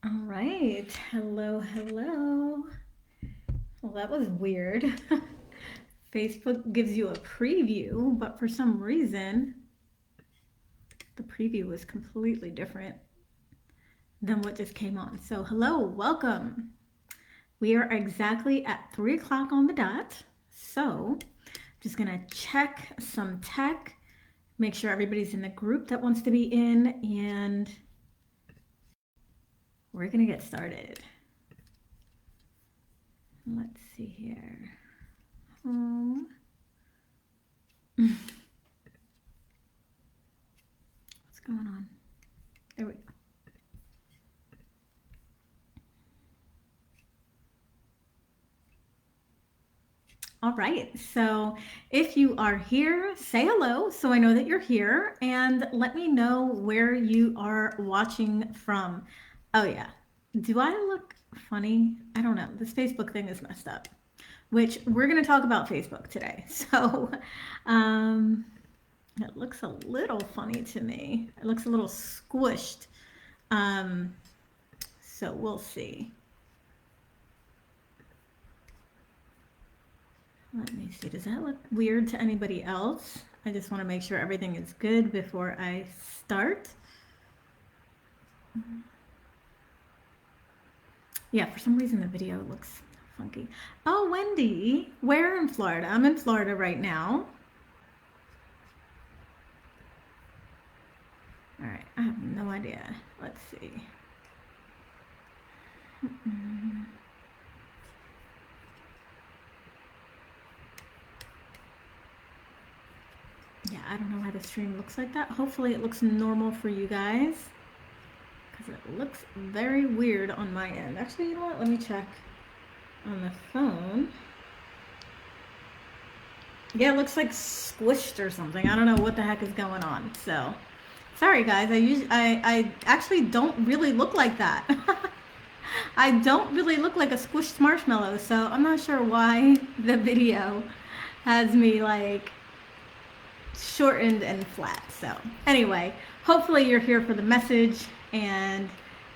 All right. Hello, hello. Well, that was weird. Facebook gives you a preview, but for some reason, the preview was completely different than what just came on. So, hello, welcome. We are exactly at 3 o'clock on the dot. So, just gonna check some tech, make sure everybody's in the group that wants to be in, and we're gonna get started. Let's see here. Home. What's going on? There we go. All right, so if you are here, say hello so I know that you're here and let me know where you are watching from. Oh, yeah. Do I look funny? I don't know. This Facebook thing is messed up, which we're going to talk about Facebook today. So, um, it looks a little funny to me. It looks a little squished. Um, so we'll see. Let me see. Does that look weird to anybody else? I just want to make sure everything is good before I start. Yeah, for some reason the video looks funky. Oh, Wendy, where in Florida? I'm in Florida right now. All right, I have no idea. Let's see. Yeah, I don't know why the stream looks like that. Hopefully it looks normal for you guys because it looks very weird on my end. Actually, you know what? Let me check on the phone. Yeah, it looks like squished or something. I don't know what the heck is going on. So, sorry guys. I actually don't really look like that. I don't really look like a squished marshmallow. So I'm not sure why the video has me like shortened and flat. So anyway, hopefully you're here for the message, and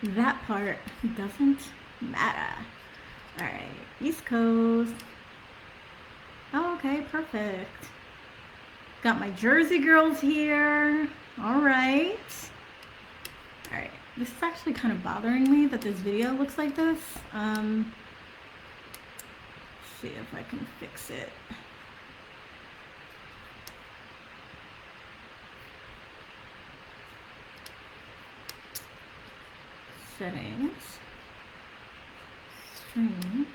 that part doesn't matter. All right, East Coast. Oh, okay, perfect. Got my Jersey girls here. All right. All right. This is actually kind of bothering me that this video looks like this. Let's see if I can fix it. Settings. Stream.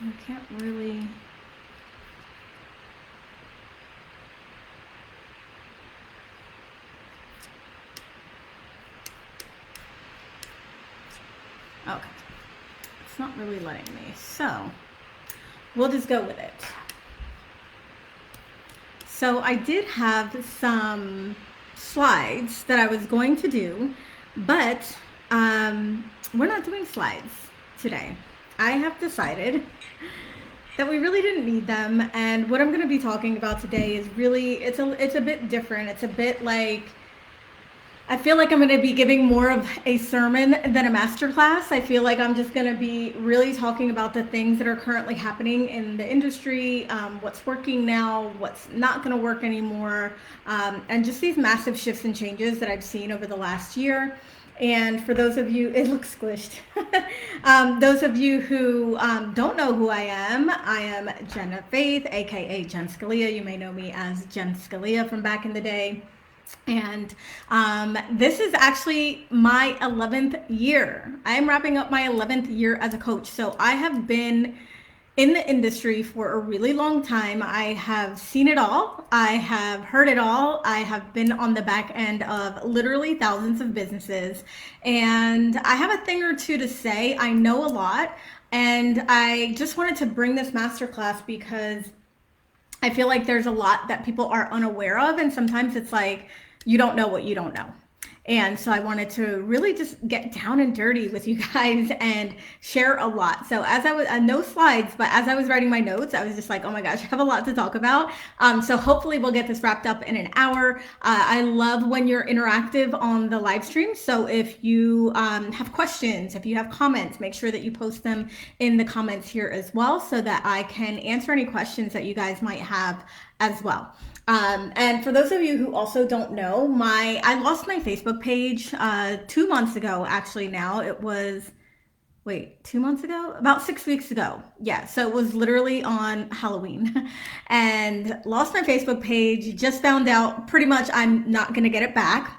I can't really. Okay. It's not really letting me. So we'll just go with it. So I did have some slides that I was going to do, but we're not doing slides today. I have decided that we really didn't need them, and what I'm going to be talking about today is really it's a bit different. It's a bit like I feel like I'm going to be giving more of a sermon than a masterclass. I feel like I'm just going to be really talking about the things that are currently happening in the industry, what's working now, what's not going to work anymore, and just these massive shifts and changes that I've seen over the last year. And for those of you, it looks squished. Those of you who don't know who I am Jenna Faith, aka Jen Scalia. You may know me as Jen Scalia from back in the day. And this is actually my 11th year. I'm wrapping up my 11th year as a coach. So I have been in the industry for a really long time. I have seen it all. I have heard it all. I have been on the back end of literally thousands of businesses. And I have a thing or two to say. I know a lot. And I just wanted to bring this masterclass because I feel like there's a lot that people are unaware of, and sometimes it's like you don't know what you don't know. And so I wanted to really just get down and dirty with you guys and share a lot. So as I was, no slides, but as I was writing my notes, I was just like, oh my gosh, I have a lot to talk about. So hopefully we'll get this wrapped up in an hour. I love when you're interactive on the live stream. So if you have questions, if you have comments, make sure that you post them in the comments here as well so that I can answer any questions that you guys might have as well. And for those of you who also don't know, I lost my Facebook page 2 months ago. Actually, now it was 2 months ago, about 6 weeks ago. Yeah, so it was literally on Halloween, and lost my Facebook page. Just found out pretty much I'm not gonna get it back.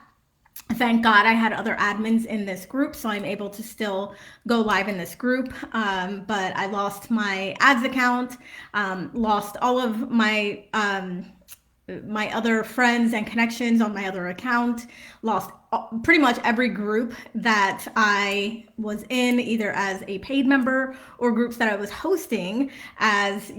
Thank God I had other admins in this group, so I'm able to still go live in this group. But I lost my ads account, lost all of my other friends and connections on my other account, lost pretty much every group that I was in, either as a paid member or groups that I was hosting as,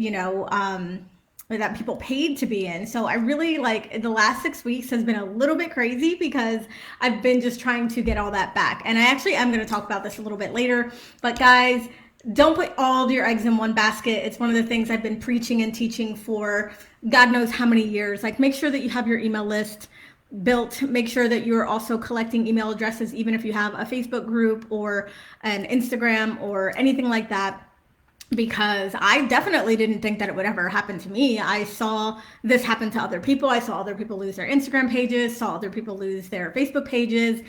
that people paid to be in. So I really the last 6 weeks has been a little bit crazy because I've been just trying to get all that back. And I actually am going to talk about this a little bit later, but guys, don't put all of your eggs in one basket. It's one of the things I've been preaching and teaching for God knows how many years. Make sure that you have your email list built. Make sure that you're also collecting email addresses, even if you have a Facebook group or an Instagram or anything like that, because I definitely didn't think that it would ever happen to me. I saw this happen to other people. I saw other people lose their Instagram pages, saw other people lose their Facebook pages.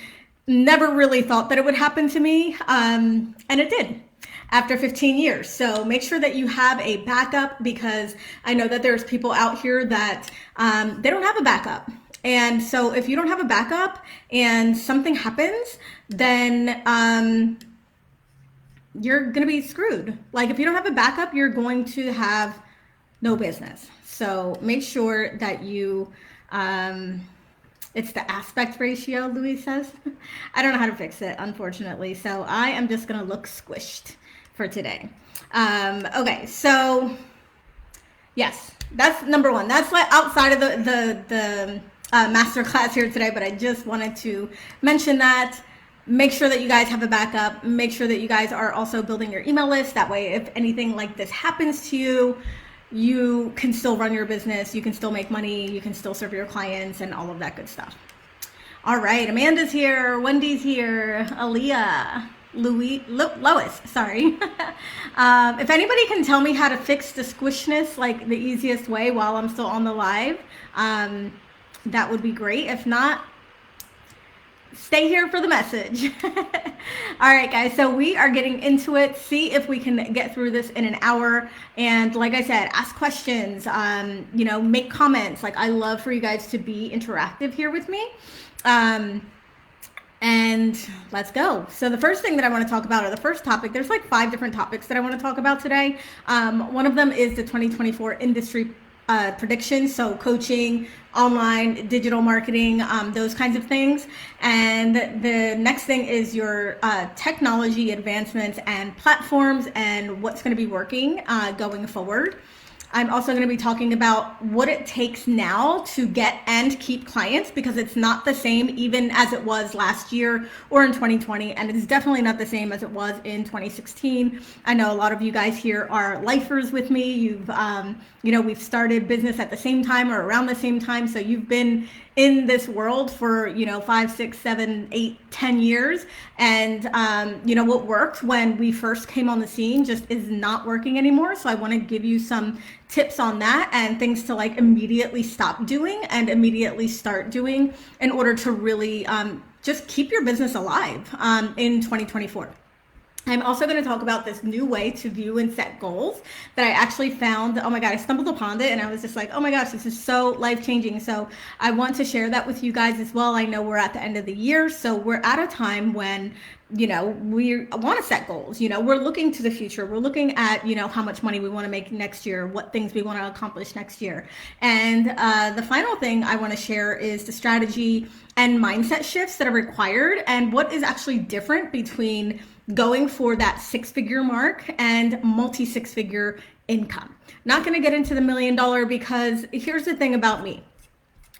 Never really thought that it would happen to me, and it did after 15 years. So make sure that you have a backup, because I know that there's people out here that they don't have a backup. And so if you don't have a backup and something happens, then you're going to be screwed. If you don't have a backup, you're going to have no business. So make sure that you, it's the aspect ratio, Louis says. I don't know how to fix it, unfortunately. So I am just going to look squished for today. Okay, so yes, that's number one. That's outside of the master class here today, but I just wanted to mention that. Make sure that you guys have a backup. Make sure that you guys are also building your email list. That way, if anything like this happens to you, you can still run your business. You can still make money. You can still serve your clients and all of that good stuff. All right, Amanda's here. Wendy's here. Aaliyah. Lois, sorry. If anybody can tell me how to fix the squishness, the easiest way while I'm still on the live, that would be great. If not, stay here for the message. All right, guys, so we are getting into it. See if we can get through this in an hour. And like I said, ask questions, make comments. I love for you guys to be interactive here with me. And let's go. So the first thing that I want to talk about, or the first topic, there's 5 different topics that I want to talk about today. One of them is the 2024 industry predictions, so coaching, online, digital marketing, those kinds of things. And the next thing is your technology advancements and platforms and what's going to be working going forward. I'm also going to be talking about what it takes now to get and keep clients, because it's not the same even as it was last year or in 2020, and it's definitely not the same as it was in 2016. I know a lot of you guys here are lifers with me. You've, we've started business at the same time or around the same time, so you've been in this world for 5, 6, 7, 8, 10 years, and what worked when we first came on the scene just is not working anymore. So I want to give you some tips on that and things to immediately stop doing and immediately start doing in order to really just keep your business alive in 2024. I'm also going to talk about this new way to view and set goals that I actually found. Oh my God, I stumbled upon it and I was just like, oh my gosh, this is so life-changing. So I want to share that with you guys as well. I know we're at the end of the year, so we're at a time when we want to set goals. We're looking to the future. We're looking at, how much money we want to make next year, what things we want to accomplish next year. And the final thing I want to share is the strategy and mindset shifts that are required and what is actually different between going for that 6-figure mark and multi-6-figure income. Not going to get into the $1 million, because here's the thing about me.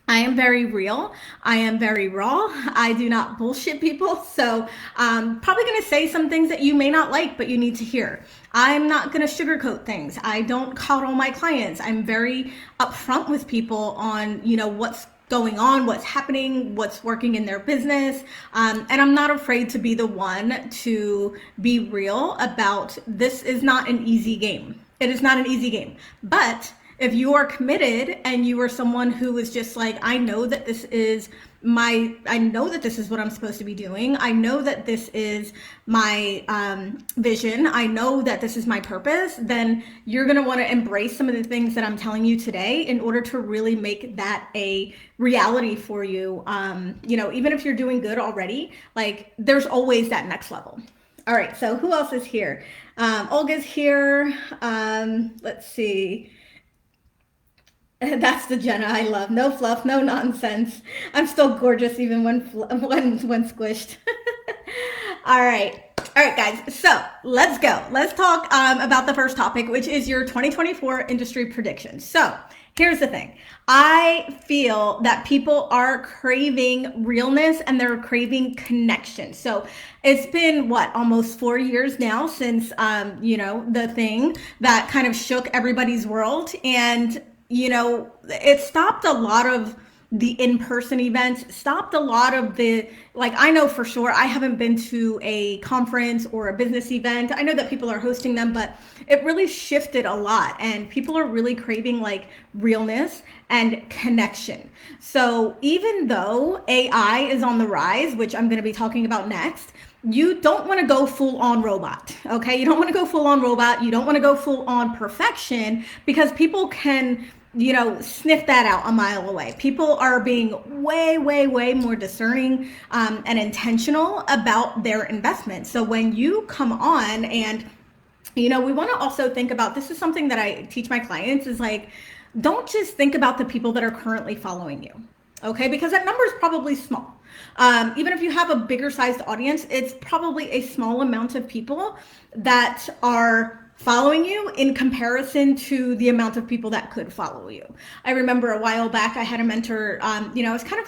I am very real. I am very raw. I do not bullshit people. So probably going to say some things that you may not like, but you need to hear. I'm not going to sugarcoat things. I don't coddle my clients. I'm very upfront with people on, what's going on, what's happening, what's working in their business. And I'm not afraid to be the one to be real about this is not an easy game. It is not an easy game. But if you are committed and you are someone who is just like, I know that this is I know that this is what I'm supposed to be doing. I know that this is my vision. I know that this is my purpose. Then you're going to want to embrace some of the things that I'm telling you today in order to really make that a reality for you. Even if you're doing good already, like there's always that next level. All right. So who else is here? Olga's here. Let's see. That's the Jenna I love. No fluff, no nonsense. I'm still gorgeous even when squished. All right. All right, guys. So let's go. Let's talk about the first topic, which is your 2024 industry predictions. So here's the thing. I feel that people are craving realness and they're craving connection. So it's been almost 4 years now since, the thing that kind of shook everybody's world. And it stopped a lot of the in-person events, stopped a lot of I know for sure I haven't been to a conference or a business event. I know that people are hosting them, but it really shifted a lot and people are really craving realness and connection. So even though AI is on the rise, which I'm going to be talking about next, you don't want to go full on robot. Okay. You don't want to go full on robot. You don't want to go full on perfection because people can sniff that out a mile away. People are being way, way, way more discerning and intentional about their investment. So when you come on and, we want to also think about, this is something that I teach my clients is don't just think about the people that are currently following you. Okay. Because that number is probably small. Even if you have a bigger sized audience, it's probably a small amount of people that are following you in comparison to the amount of people that could follow you. I remember a while back, I had a mentor, it's kind of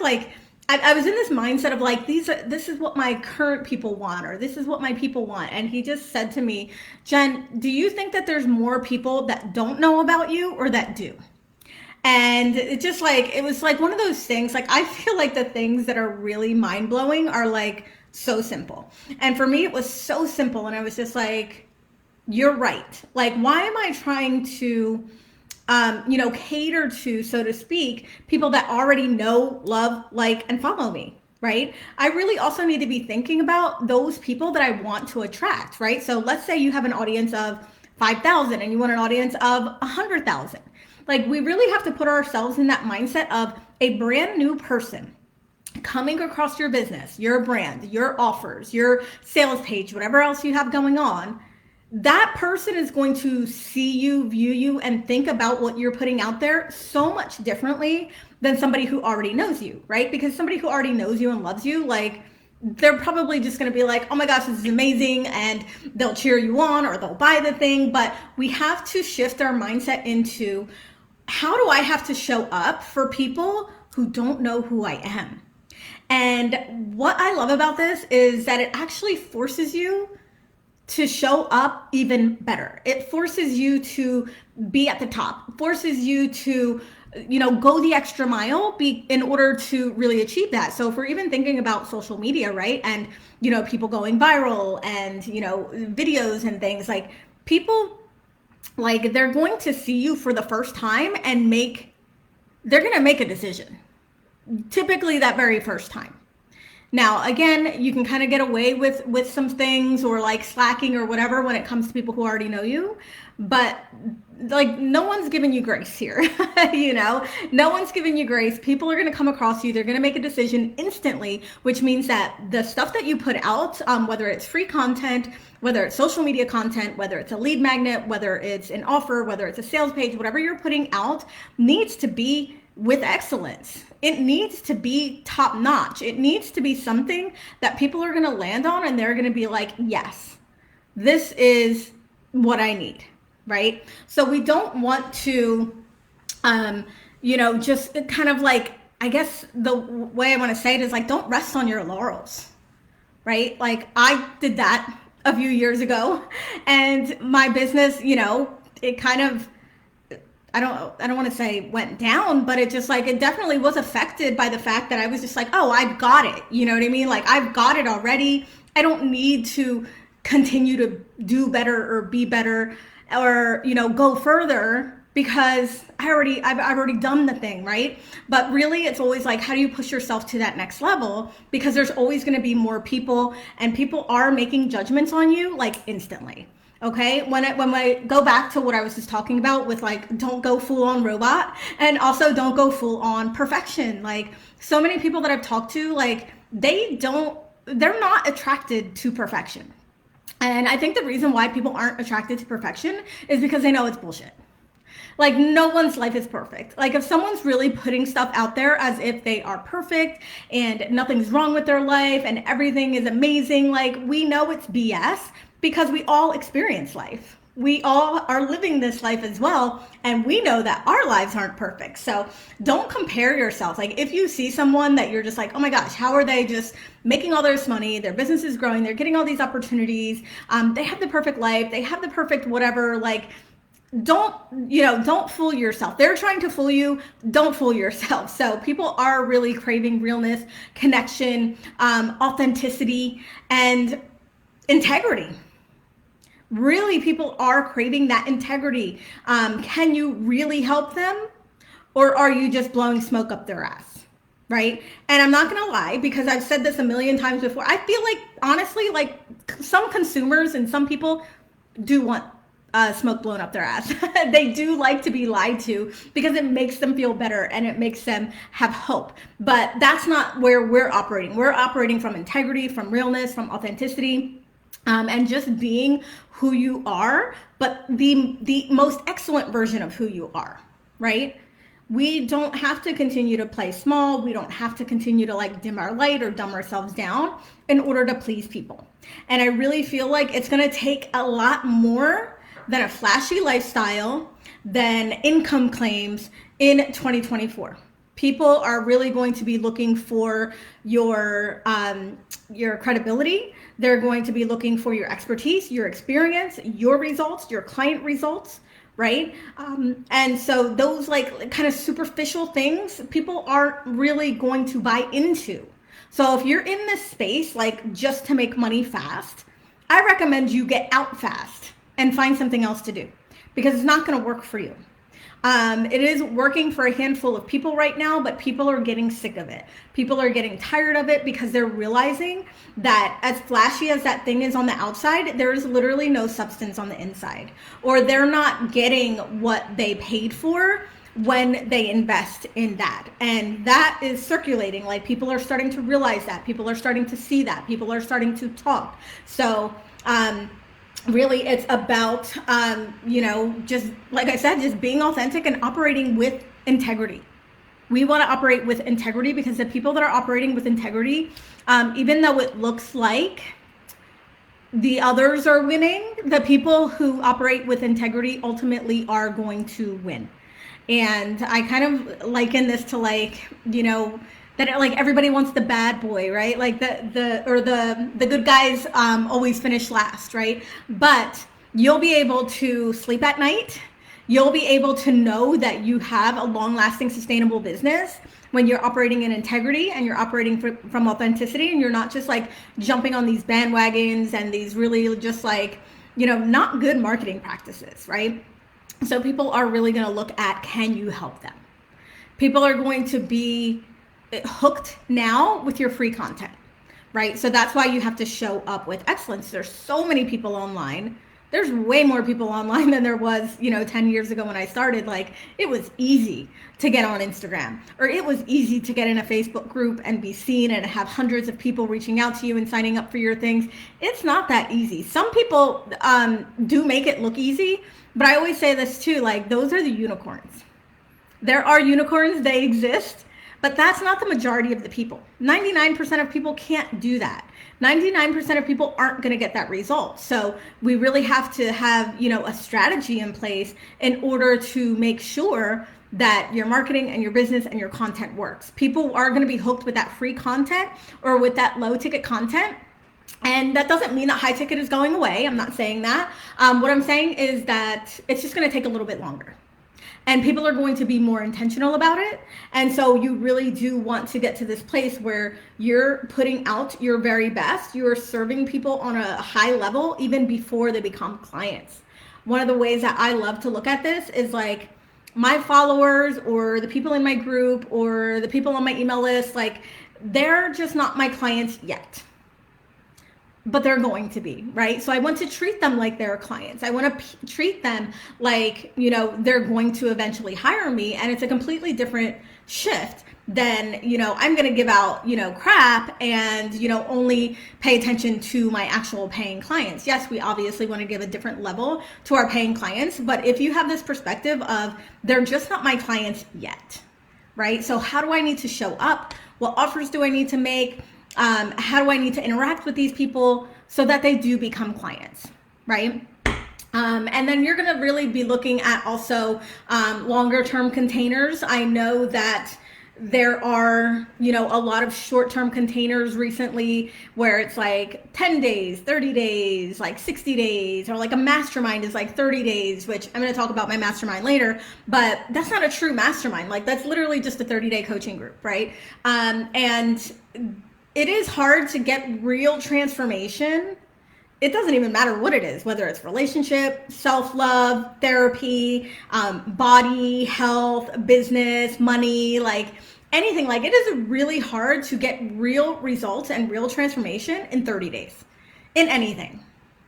I was in this mindset of this is what my current people want, or this is what my people want. And he just said to me, Jen, do you think that there's more people that don't know about you or that do? And it just it was one of those things, I feel like the things that are really mind blowing are so simple. And for me, it was so simple. And I was just you're right. Why am I trying to, cater to, so to speak, people that already know, love, and follow me, right? I really also need to be thinking about those people that I want to attract, right? So let's say you have an audience of 5,000 and you want an audience of 100,000. We really have to put ourselves in that mindset of a brand new person coming across your business, your brand, your offers, your sales page, whatever else you have going on. That person is going to see you, view you, and think about what you're putting out there so much differently than somebody who already knows you, right? Because somebody who already knows you and loves you, they're probably just going to be oh my gosh, this is amazing. And they'll cheer you on or they'll buy the thing. But we have to shift our mindset into, how do I have to show up for people who don't know who I am? And what I love about this is that it actually forces you to show up even better. It forces you to be at the top, forces you to, go the extra mile in order to really achieve that. So if we're even thinking about social media, right? And, people going viral and, videos and things people, they're going to see you for the first time and they're going to make a decision, typically that very first time. Now, again, you can kind of get away with some things or slacking or whatever when it comes to people who already know you, but no one's giving you grace here. No one's giving you grace. People are going to come across you. They're going to make a decision instantly, which means that the stuff that you put out, whether it's free content, whether it's social media content, whether it's a lead magnet, whether it's an offer, whether it's a sales page, whatever you're putting out needs to be with excellence. It needs to be top notch. It needs to be something that people are going to land on and they're going to be yes, this is what I need, right? So we don't want to, just kind of I guess the way I want to say it is like, don't rest on your laurels, right? Like I did that a few years ago, and my business, it kind of, I don't want to say went down, but it just like, it definitely was affected by the fact that I was just like, oh, I've got it. You know what I mean? Like I've got it already. I don't need to continue to do better or be better or, go further because I've already done the thing, right? But really it's always like, how do you push yourself to that next level? Because there's always going to be more people, and people are making judgments on you like instantly. Okay, when I go back to what I was just talking about with like, don't go full on robot, and also don't go full on perfection. Like so many people that I've talked to, like they're not attracted to perfection. And I think the reason why people aren't attracted to perfection is because they know it's bullshit. Like no one's life is perfect. Like if someone's really putting stuff out there as if they are perfect and nothing's wrong with their life and everything is amazing, like we know it's BS because we all experience life. We all are living this life as well, and we know that our lives aren't perfect. So don't compare yourself. Like if you see someone that you're just like, oh my gosh, how are they just making all this money? Their business is growing. They're getting all these opportunities. They have the perfect life. They have the perfect whatever. Like don't fool yourself. They're trying to fool you. Don't fool yourself. So people are really craving realness, connection, authenticity, and integrity. Really, people are craving that integrity. Can you really help them, or are you just blowing smoke up their ass? Right? And I'm not gonna lie, because I've said this a million times before. I feel like, honestly, like some consumers and some people do want smoke blown up their ass. They do like to be lied to because it makes them feel better and it makes them have hope. But that's not where we're operating. We're operating from integrity, from realness, from authenticity, and just being who you are, but the most excellent version of who you are, right? We don't have to continue to play small. We don't have to continue to like dim our light or dumb ourselves down in order to please people. And I really feel like it's going to take a lot more than a flashy lifestyle, than income claims in 2024. People are really going to be looking for your credibility. They're going to be looking for your expertise, your experience, your results, your client results, right? And so those like kind of superficial things, people aren't really going to buy into. So if you're in this space, like just to make money fast, I recommend you get out fast and find something else to do, because it's not going to work for you. It is working for a handful of people right now, but people are getting sick of it. People are getting tired of it because they're realizing that as flashy as that thing is on the outside, there is literally no substance on the inside, or they're not getting what they paid for when they invest in that. And that is circulating. Like people are starting to realize that. People are starting to see that. People are starting to talk. So, really it's about just like I said, just being authentic and operating with integrity. We want to operate with integrity because the people that are operating with integrity, even though it looks like the others are winning, the people who operate with integrity ultimately are going to win. And I kind of liken this to like, that like everybody wants the bad boy, right? Like the good guys always finish last, right? But you'll be able to sleep at night. You'll be able to know that you have a long-lasting, sustainable business when you're operating in integrity and you're operating from authenticity, and you're not just like jumping on these bandwagons and these really just like, not good marketing practices, right? So people are really going to look at, can you help them? People are going to be hooked now with your free content, right? So that's why you have to show up with excellence. There's so many people online. There's way more people online than there was, 10 years ago when I started. Like it was easy to get on Instagram, or it was easy to get in a Facebook group and be seen and have hundreds of people reaching out to you and signing up for your things. It's not that easy. Some people do make it look easy, but I always say this too, like those are the unicorns. There are unicorns, they exist. But that's not the majority of the people. 99% of people can't do that. 99% of people aren't going to get that result. So we really have to have, a strategy in place in order to make sure that your marketing and your business and your content works. People are going to be hooked with that free content or with that low ticket content. And that doesn't mean that high ticket is going away. I'm not saying that. What I'm saying is that it's just going to take a little bit longer. And people are going to be more intentional about it. And so you really do want to get to this place where you're putting out your very best. You're serving people on a high level even before they become clients. One of the ways that I love to look at this is like my followers or the people in my group or the people on my email list, like they're just not my clients yet, but they're going to be, right? So I want to treat them like they're clients. I want to treat them like, you know, they're going to eventually hire me. And it's a completely different shift than, you know, I'm going to give out, you know, crap and, you know, only pay attention to my actual paying clients. Yes, we obviously want to give a different level to our paying clients, but if you have this perspective of they're just not my clients yet, right? So how do I need to show up? What offers do I need to make? How do I need to interact with these people so that they do become clients, right? And then you're going to really be looking at also longer term containers. I know that there are, you know, a lot of short-term containers recently where it's like 10 days, 30 days, like 60 days, or like a mastermind is like 30 days, which I'm going to talk about my mastermind later, but that's not a true mastermind. Like that's literally just a 30-day coaching group, right? And it is hard to get real transformation. It doesn't even matter what it is, whether it's relationship, self-love, therapy, body, health, business, money, like anything. Like it is really hard to get real results and real transformation in 30 days in anything,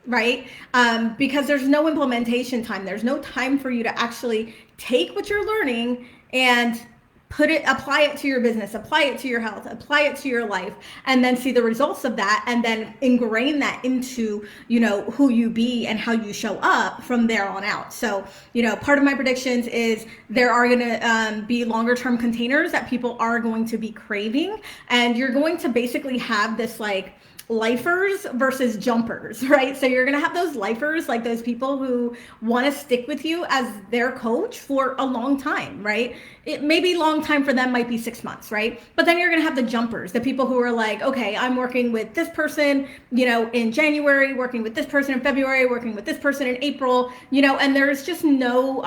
right? Because there's no implementation time. There's no time for you to actually take what you're learning and apply it to your business, apply it to your health, apply it to your life, and then see the results of that, and then ingrain that into, you know, who you be and how you show up from there on out. So, you know, part of my predictions is there are going to be longer term containers that people are going to be craving, and you're going to basically have this like lifers versus jumpers, right? So you're going to have those lifers, like those people who want to stick with you as their coach for a long time, right? It may be long time for them, might be 6 months, right? But then you're going to have the jumpers, the people who are like, okay, I'm working with this person, you know, in January, working with this person in February, working with this person in April, you know, and there's just no,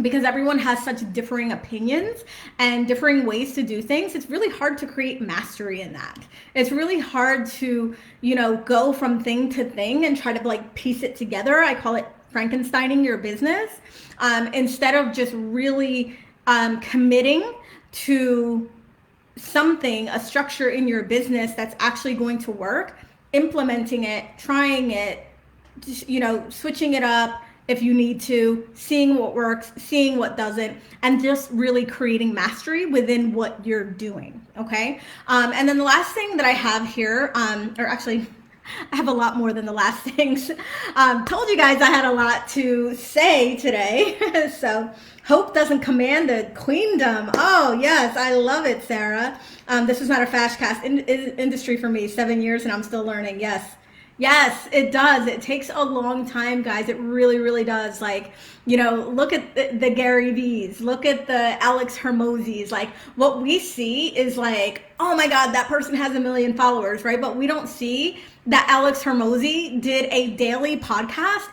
because everyone has such differing opinions and differing ways to do things, it's really hard to create mastery in that. It's really hard to, you know, go from thing to thing and try to like piece it together. I call it Frankensteining your business, instead of just really committing to something, a structure in your business that's actually going to work, implementing it, trying it, you know, switching it up if you need to, seeing what works, seeing what doesn't, and just really creating mastery within what you're doing, okay? And then the last thing that I have here, or actually, I have a lot more than the last things. Told you guys I had a lot to say today, so hope doesn't command the queendom. Oh yes, I love it, Sarah. This is not a fast cast industry for me, 7 years and I'm still learning, yes. Yes, it does. It takes a long time, guys. It really, really does. Like, you know, look at the Gary V's, look at the Alex Hermosi's. Like, what we see is like, oh my God, that person has 1 million followers, right? But we don't see that Alex Hermosi did a daily podcast,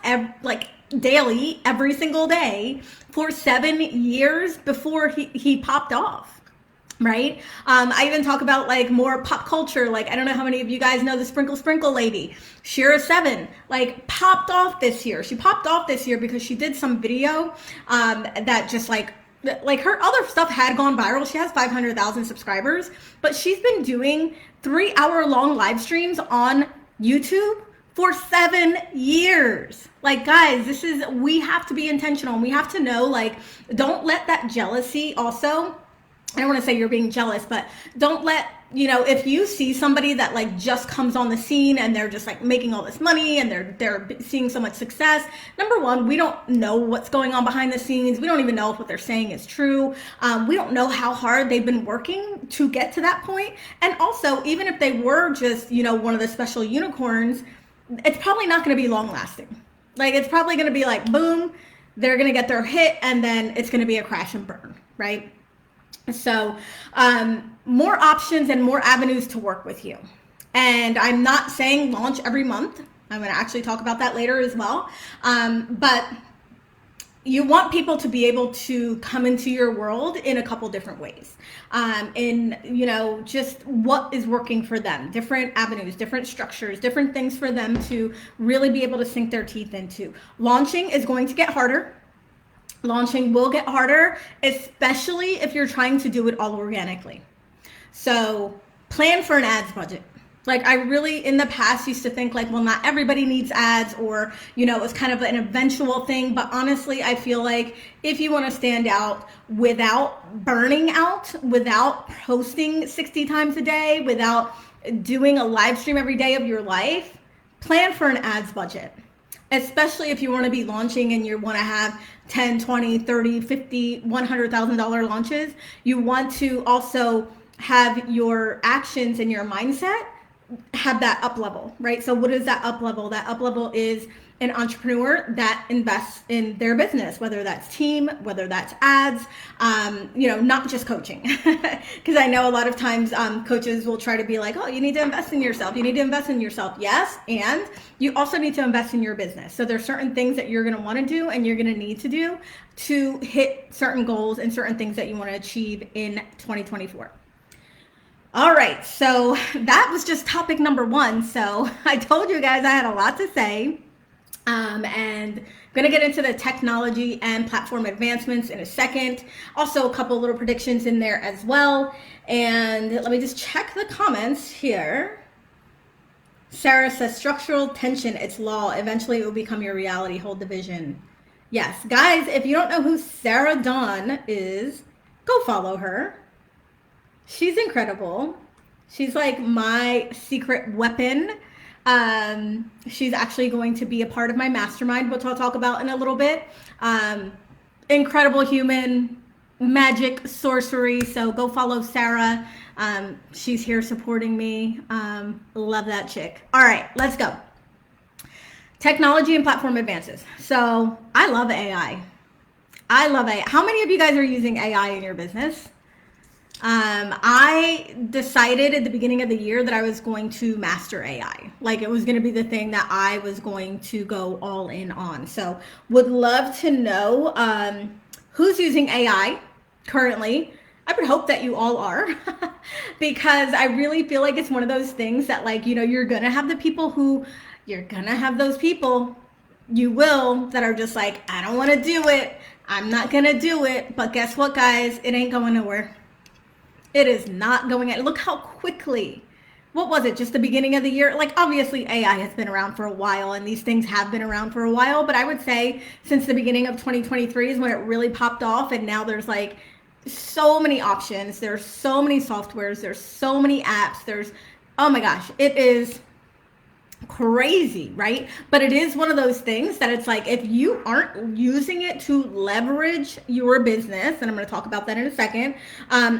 daily, every single day for 7 years before he popped off. Right? I even talk about like more pop culture. Like, I don't know how many of you guys know the Sprinkle lady, Shira7, like popped off this year. She popped off this year because she did some video that just like her other stuff had gone viral. She has 500,000 subscribers, but she's been doing 3-hour-long live streams on YouTube for 7 years. Like, guys, we have to be intentional, and we have to know, like, don't let that jealousy also, I don't want to say you're being jealous, but don't let, you know, if you see somebody that like just comes on the scene and they're just like making all this money and they're seeing so much success. Number one, we don't know what's going on behind the scenes. We don't even know if what they're saying is true. We don't know how hard they've been working to get to that point. And also, even if they were just, you know, one of the special unicorns, it's probably not going to be long lasting. Like, it's probably going to be like, boom, they're going to get their hit, and then it's going to be a crash and burn, right? So, more options and more avenues to work with you. And I'm not saying launch every month. I'm going to actually talk about that later as well. But you want people to be able to come into your world in a couple different ways. In, just what is working for them, different avenues, different structures, different things for them to really be able to sink their teeth into. Launching is going to get harder. Launching will get harder, especially if you're trying to do it all organically. So plan for an ads budget. Like, I really, in the past, used to think like, well, not everybody needs ads, or, it's kind of an eventual thing. But honestly, I feel like if you want to stand out without burning out, without posting 60 times a day, without doing a live stream every day of your life, plan for an ads budget. Especially if you want to be launching and you want to have 10, 20, 30, 50, $100,000 launches, you want to also have your actions and your mindset have that up level, right? So what is that up level? That up level is an entrepreneur that invests in their business, whether that's team, whether that's ads, not just coaching. Because I know a lot of times coaches will try to be like, oh, you need to invest in yourself. You need to invest in yourself. Yes. And you also need to invest in your business. So there's certain things that you're going to want to do and you're going to need to do to hit certain goals and certain things that you want to achieve in 2024. All right, so that was just topic number 1. So I told you guys I had a lot to say, and I'm going to get into the technology and platform advancements in a second. Also, a couple little predictions in there as well. And let me just check the comments here. Sarah says, structural tension, it's law. Eventually, it will become your reality. Hold the vision. Yes, guys, if you don't know who Sarah Dawn is, go follow her. She's incredible. She's like my secret weapon. She's actually going to be a part of my mastermind, which I'll talk about in a little bit. Incredible human, magic, sorcery. So go follow Sarah. She's here supporting me. Love that chick. All right, let's go. Technology and platform advances. So I love AI. I love AI. How many of you guys are using AI in your business? I decided at the beginning of the year that I was going to master AI. Like, it was going to be the thing that I was going to go all in on. So would love to know who's using AI currently. I would hope that you all are because I really feel like it's one of those things that, like, you're going to have the people you will, that are just like, I don't want to do it. I'm not going to do it. But guess what, guys? It ain't going nowhere. It is not going at. Look how quickly. What was it? Just the beginning of the year? Like, obviously AI has been around for a while and these things have been around for a while, but I would say since the beginning of 2023 is when it really popped off. And now there's like so many options. There's so many softwares. There's so many apps. Oh my gosh, it is crazy, right? But it is one of those things that it's like, if you aren't using it to leverage your business, and I'm going to talk about that in a second,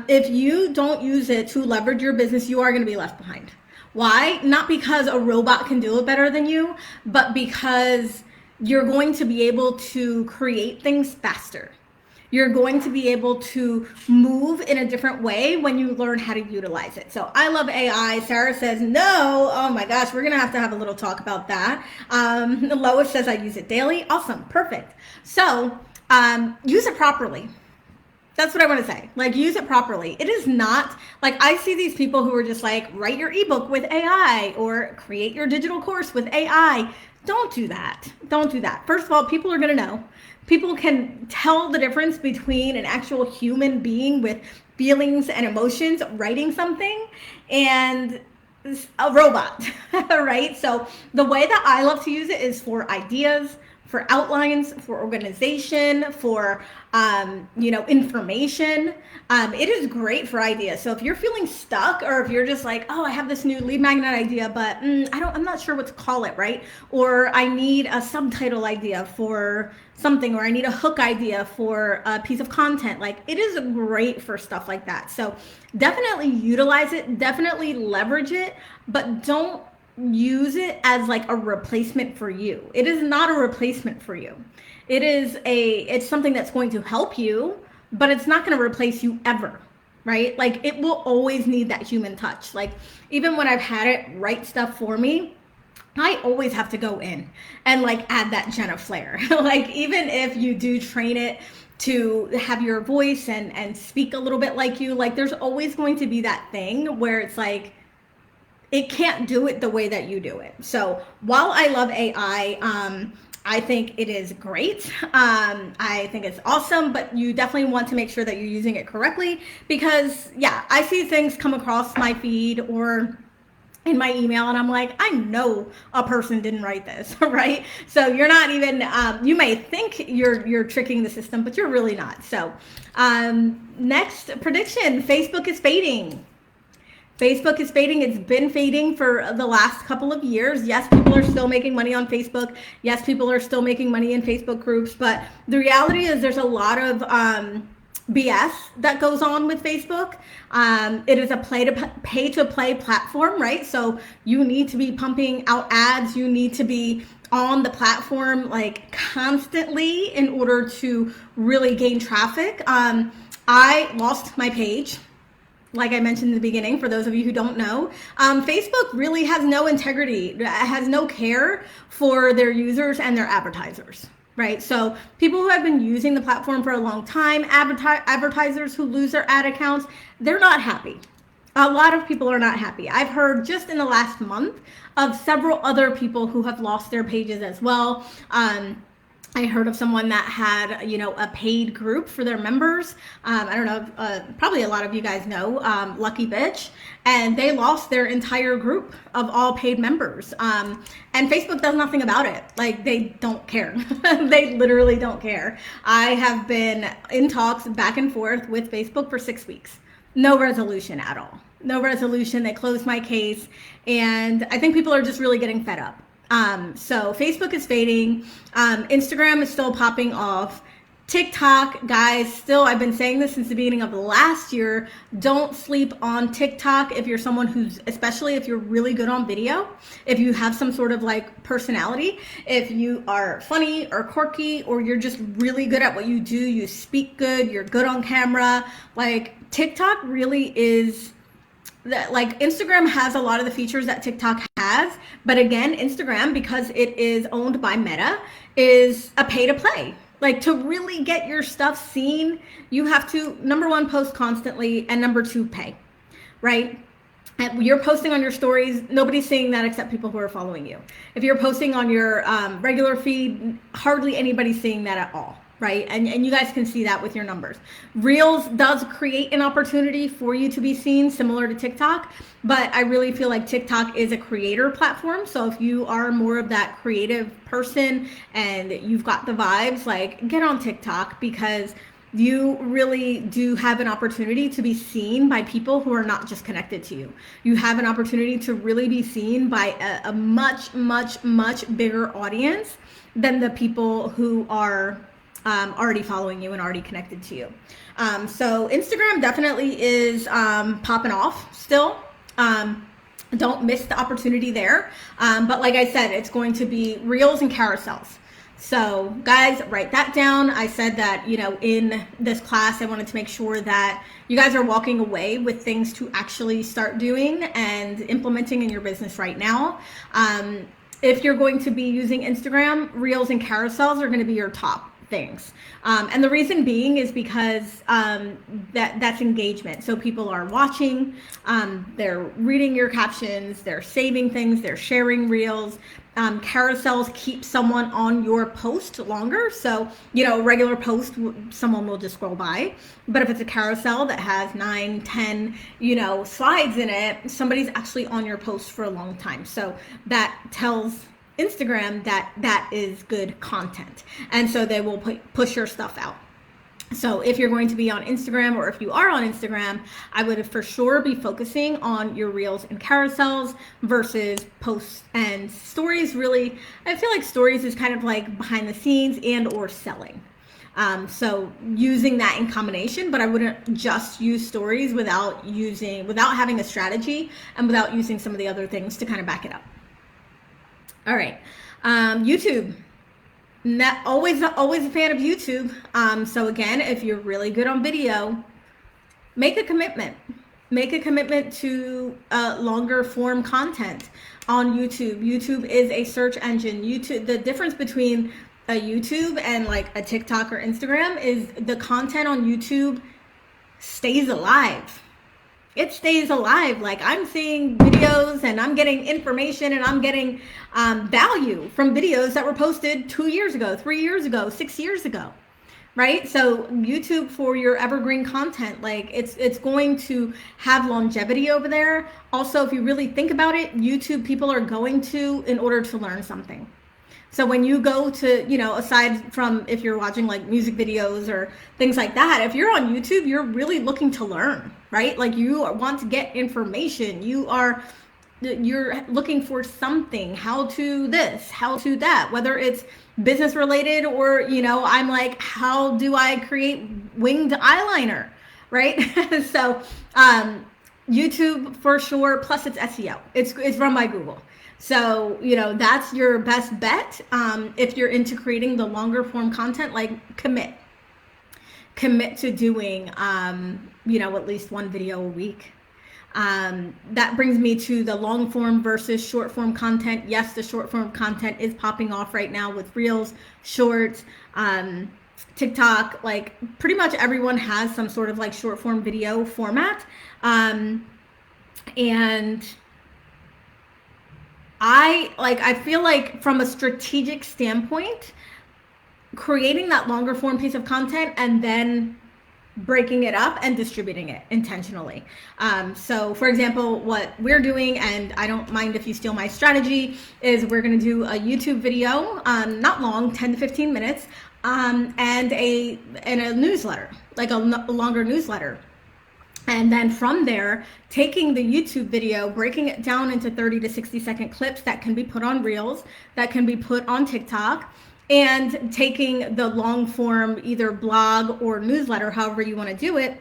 if you don't use it to leverage your business, you are going to be left behind. Why? Not because a robot can do it better than you, but because you're going to be able to create things faster. You're going to be able to move in a different way when you learn how to utilize it. So I love AI. Sarah says, no. Oh my gosh, we're going to have a little talk about that. Lois says, I use it daily. Awesome. Perfect. So use it properly. That's what I want to say. Like, use it properly. It is not like, I see these people who are just like, write your ebook with AI or create your digital course with AI. Don't do that. Don't do that. First of all, people are going to know. People can tell the difference between an actual human being with feelings and emotions writing something and a robot, right? So the way that I love to use it is for ideas, for outlines, for organization, for information. It is great for ideas. So if you're feeling stuck, or if you're just like, oh, I have this new lead magnet idea, but I'm not sure what to call it, right? Or I need a subtitle idea for something, or I need a hook idea for a piece of content. Like, it is great for stuff like that. So definitely utilize it, definitely leverage it, but don't use it as like a replacement for you. It is not a replacement for you. It's something that's going to help you, but it's not going to replace you ever, right? Like it will always need that human touch. Like even when I've had it write stuff for me, I always have to go in and like add that Jenna flair. Like even if you do train it to have your voice and speak a little bit like you, like there's always going to be that thing where it's like it can't do it the way that you do it. So while I love AI, I think it is great. I think it's awesome, but you definitely want to make sure that you're using it correctly because, yeah, I see things come across my feed or in my email and I'm like, I know a person didn't write this, right? So you're not even, you may think you're tricking the system, but you're really not. So next prediction, Facebook is fading. Facebook is fading. It's been fading for the last couple of years. Yes, people are still making money on Facebook. Yes, people are still making money in Facebook groups. But the reality is there's a lot of BS that goes on with Facebook. It is a pay to play platform, right? So you need to be pumping out ads. You need to be on the platform like constantly in order to really gain traffic. I lost my page, like I mentioned in the beginning, for those of you who don't know. Facebook really has no integrity, has no care for their users and their advertisers, right? So people who have been using the platform for a long time, advertisers who lose their ad accounts, they're not happy. A lot of people are not happy. I've heard just in the last month of several other people who have lost their pages as well. I heard of someone that had, a paid group for their members. I don't know, probably a lot of you guys know Lucky Bitch, and they lost their entire group of all paid members. And Facebook does nothing about it. Like they don't care. They literally don't care. I have been in talks back and forth with Facebook for 6 weeks. No resolution at all. No resolution. They closed my case. And I think people are just really getting fed up. So Facebook is fading. Instagram is still popping off. TikTok, guys, still, I've been saying this since the beginning of last year. Don't sleep on TikTok if you're someone especially if you're really good on video, if you have some sort of like personality, if you are funny or quirky, or you're just really good at what you do, you speak good, you're good on camera. Like TikTok really is that, like Instagram has a lot of the features that TikTok has, but again, Instagram, because it is owned by Meta, is a pay to play. Like to really get your stuff seen, you have to, number one, post constantly, and number two, pay, right? And you're posting on your stories, nobody's seeing that except people who are following you. If you're posting on your regular feed, hardly anybody's seeing that at all, right? And you guys can see that with your numbers. Reels does create an opportunity for you to be seen, similar to TikTok, but I really feel like TikTok is a creator platform. So if you are more of that creative person and you've got the vibes, like get on TikTok, because you really do have an opportunity to be seen by people who are not just connected to you. You have an opportunity to really be seen by a much, much, much bigger audience than the people who are already following you and already connected to you. So Instagram definitely is popping off still. Don't miss the opportunity there. But like I said, it's going to be Reels and carousels. So guys, write that down. I said that, in this class, I wanted to make sure that you guys are walking away with things to actually start doing and implementing in your business right now. If you're going to be using Instagram, Reels and carousels are going to be your top things. And the reason being is because that's engagement. So people are watching, they're reading your captions, they're saving things, they're sharing reels. Carousels keep someone on your post longer. So, regular post, someone will just scroll by. But if it's a carousel that has 9, 10, slides in it, somebody's actually on your post for a long time. So that tells Instagram that is good content, and so they will push your stuff out. So if you're going to be on Instagram, or if you are on Instagram, I would for sure be focusing on your reels and carousels versus posts and stories. Really, I feel like stories is kind of like behind the scenes and or selling. So using that in combination, but I wouldn't just use stories without having a strategy and without using some of the other things to kind of back it up. All right, YouTube. Not always a fan of YouTube. So again, if you're really good on video, make a commitment. Make a commitment to longer form content on YouTube. YouTube is a search engine. YouTube, the difference between a YouTube and like a TikTok or Instagram is the content on YouTube stays alive. It stays alive. Like I'm seeing videos and I'm getting information and I'm getting value from videos that were posted 2 years ago, 3 years ago, 6 years ago. Right? So YouTube for your evergreen content, like it's going to have longevity over there. Also, if you really think about it, YouTube people are going to in order to learn something. So when you go to, aside from if you're watching like music videos or things like that, if you're on YouTube, you're really looking to learn, right? Like you want to get information. You're looking for something, how to this, how to that, whether it's business related or, I'm like, how do I create winged eyeliner, right? So YouTube for sure, plus it's SEO. It's run by Google. So, that's your best bet. If you're into creating the longer form content, like commit to doing, at least one video a week. That brings me to the long form versus short form content. Yes, the short form content is popping off right now with Reels, Shorts, TikTok. Like pretty much everyone has some sort of like short form video format. And I feel like from a strategic standpoint, creating that longer form piece of content and then breaking it up and distributing it intentionally. So for example, what we're doing, and I don't mind if you steal my strategy, is we're going to do a YouTube video, not long, 10 to 15 minutes, and a newsletter, like a longer newsletter. And then from there, taking the YouTube video, breaking it down into 30 to 60-second clips that can be put on Reels, that can be put on TikTok, and taking the long form, either blog or newsletter, however you want to do it,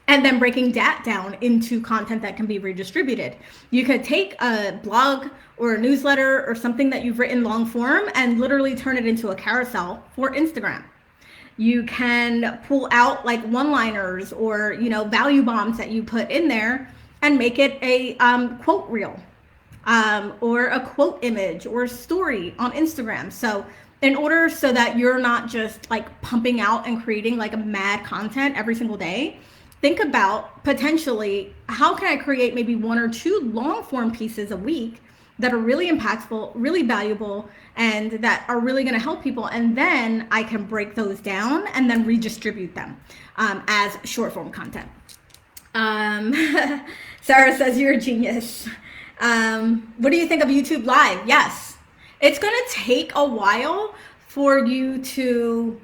and then breaking that down into content that can be redistributed. You could take a blog or a newsletter or something that you've written long form and literally turn it into a carousel for Instagram. You can pull out like one-liners or, value bombs that you put in there and make it a quote reel or a quote image or a story on Instagram. So in order so that you're not just like pumping out and creating like a mad content every single day, think about potentially how can I create maybe 1 or 2 long form pieces a week that are really impactful, really valuable, and that are really going to help people. And then I can break those down and then redistribute them as short form content. Sarah says you're a genius. What do you think of YouTube Live? Yes, it's going to take a while for you to,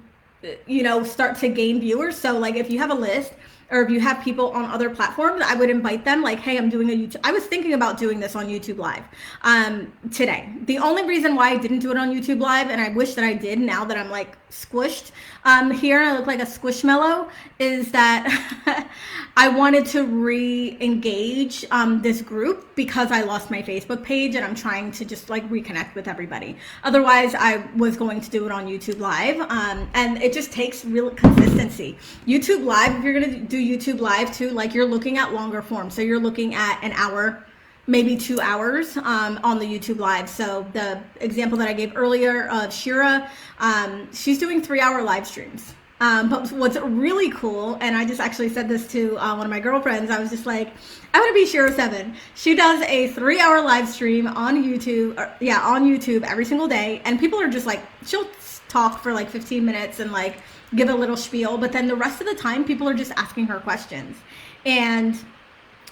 start to gain viewers. So like if you have a list, or if you have people on other platforms, I would invite them like, hey, I'm doing a YouTube. I was thinking about doing this on YouTube Live today. The only reason why I didn't do it on YouTube Live, and I wish that I did now that I'm like squished here, I look like a squishmallow, is that I wanted to re-engage this group because I lost my Facebook page and I'm trying to just like reconnect with everybody. Otherwise, I was going to do it on YouTube Live, and it just takes real consistency. YouTube Live, if you're going to do YouTube Live too, like you're looking at longer form. So you're looking at an hour, maybe 2 hours on the YouTube Live. So the example that I gave earlier of Shira, she's doing 3-hour live streams. But what's really cool, and I just actually said this to one of my girlfriends, I was just like, I want to be Shira 7. She does a 3-hour live stream on YouTube, on YouTube every single day. And people are just like, she'll talk for like 15 minutes and like give a little spiel, but then the rest of the time people are just asking her questions. And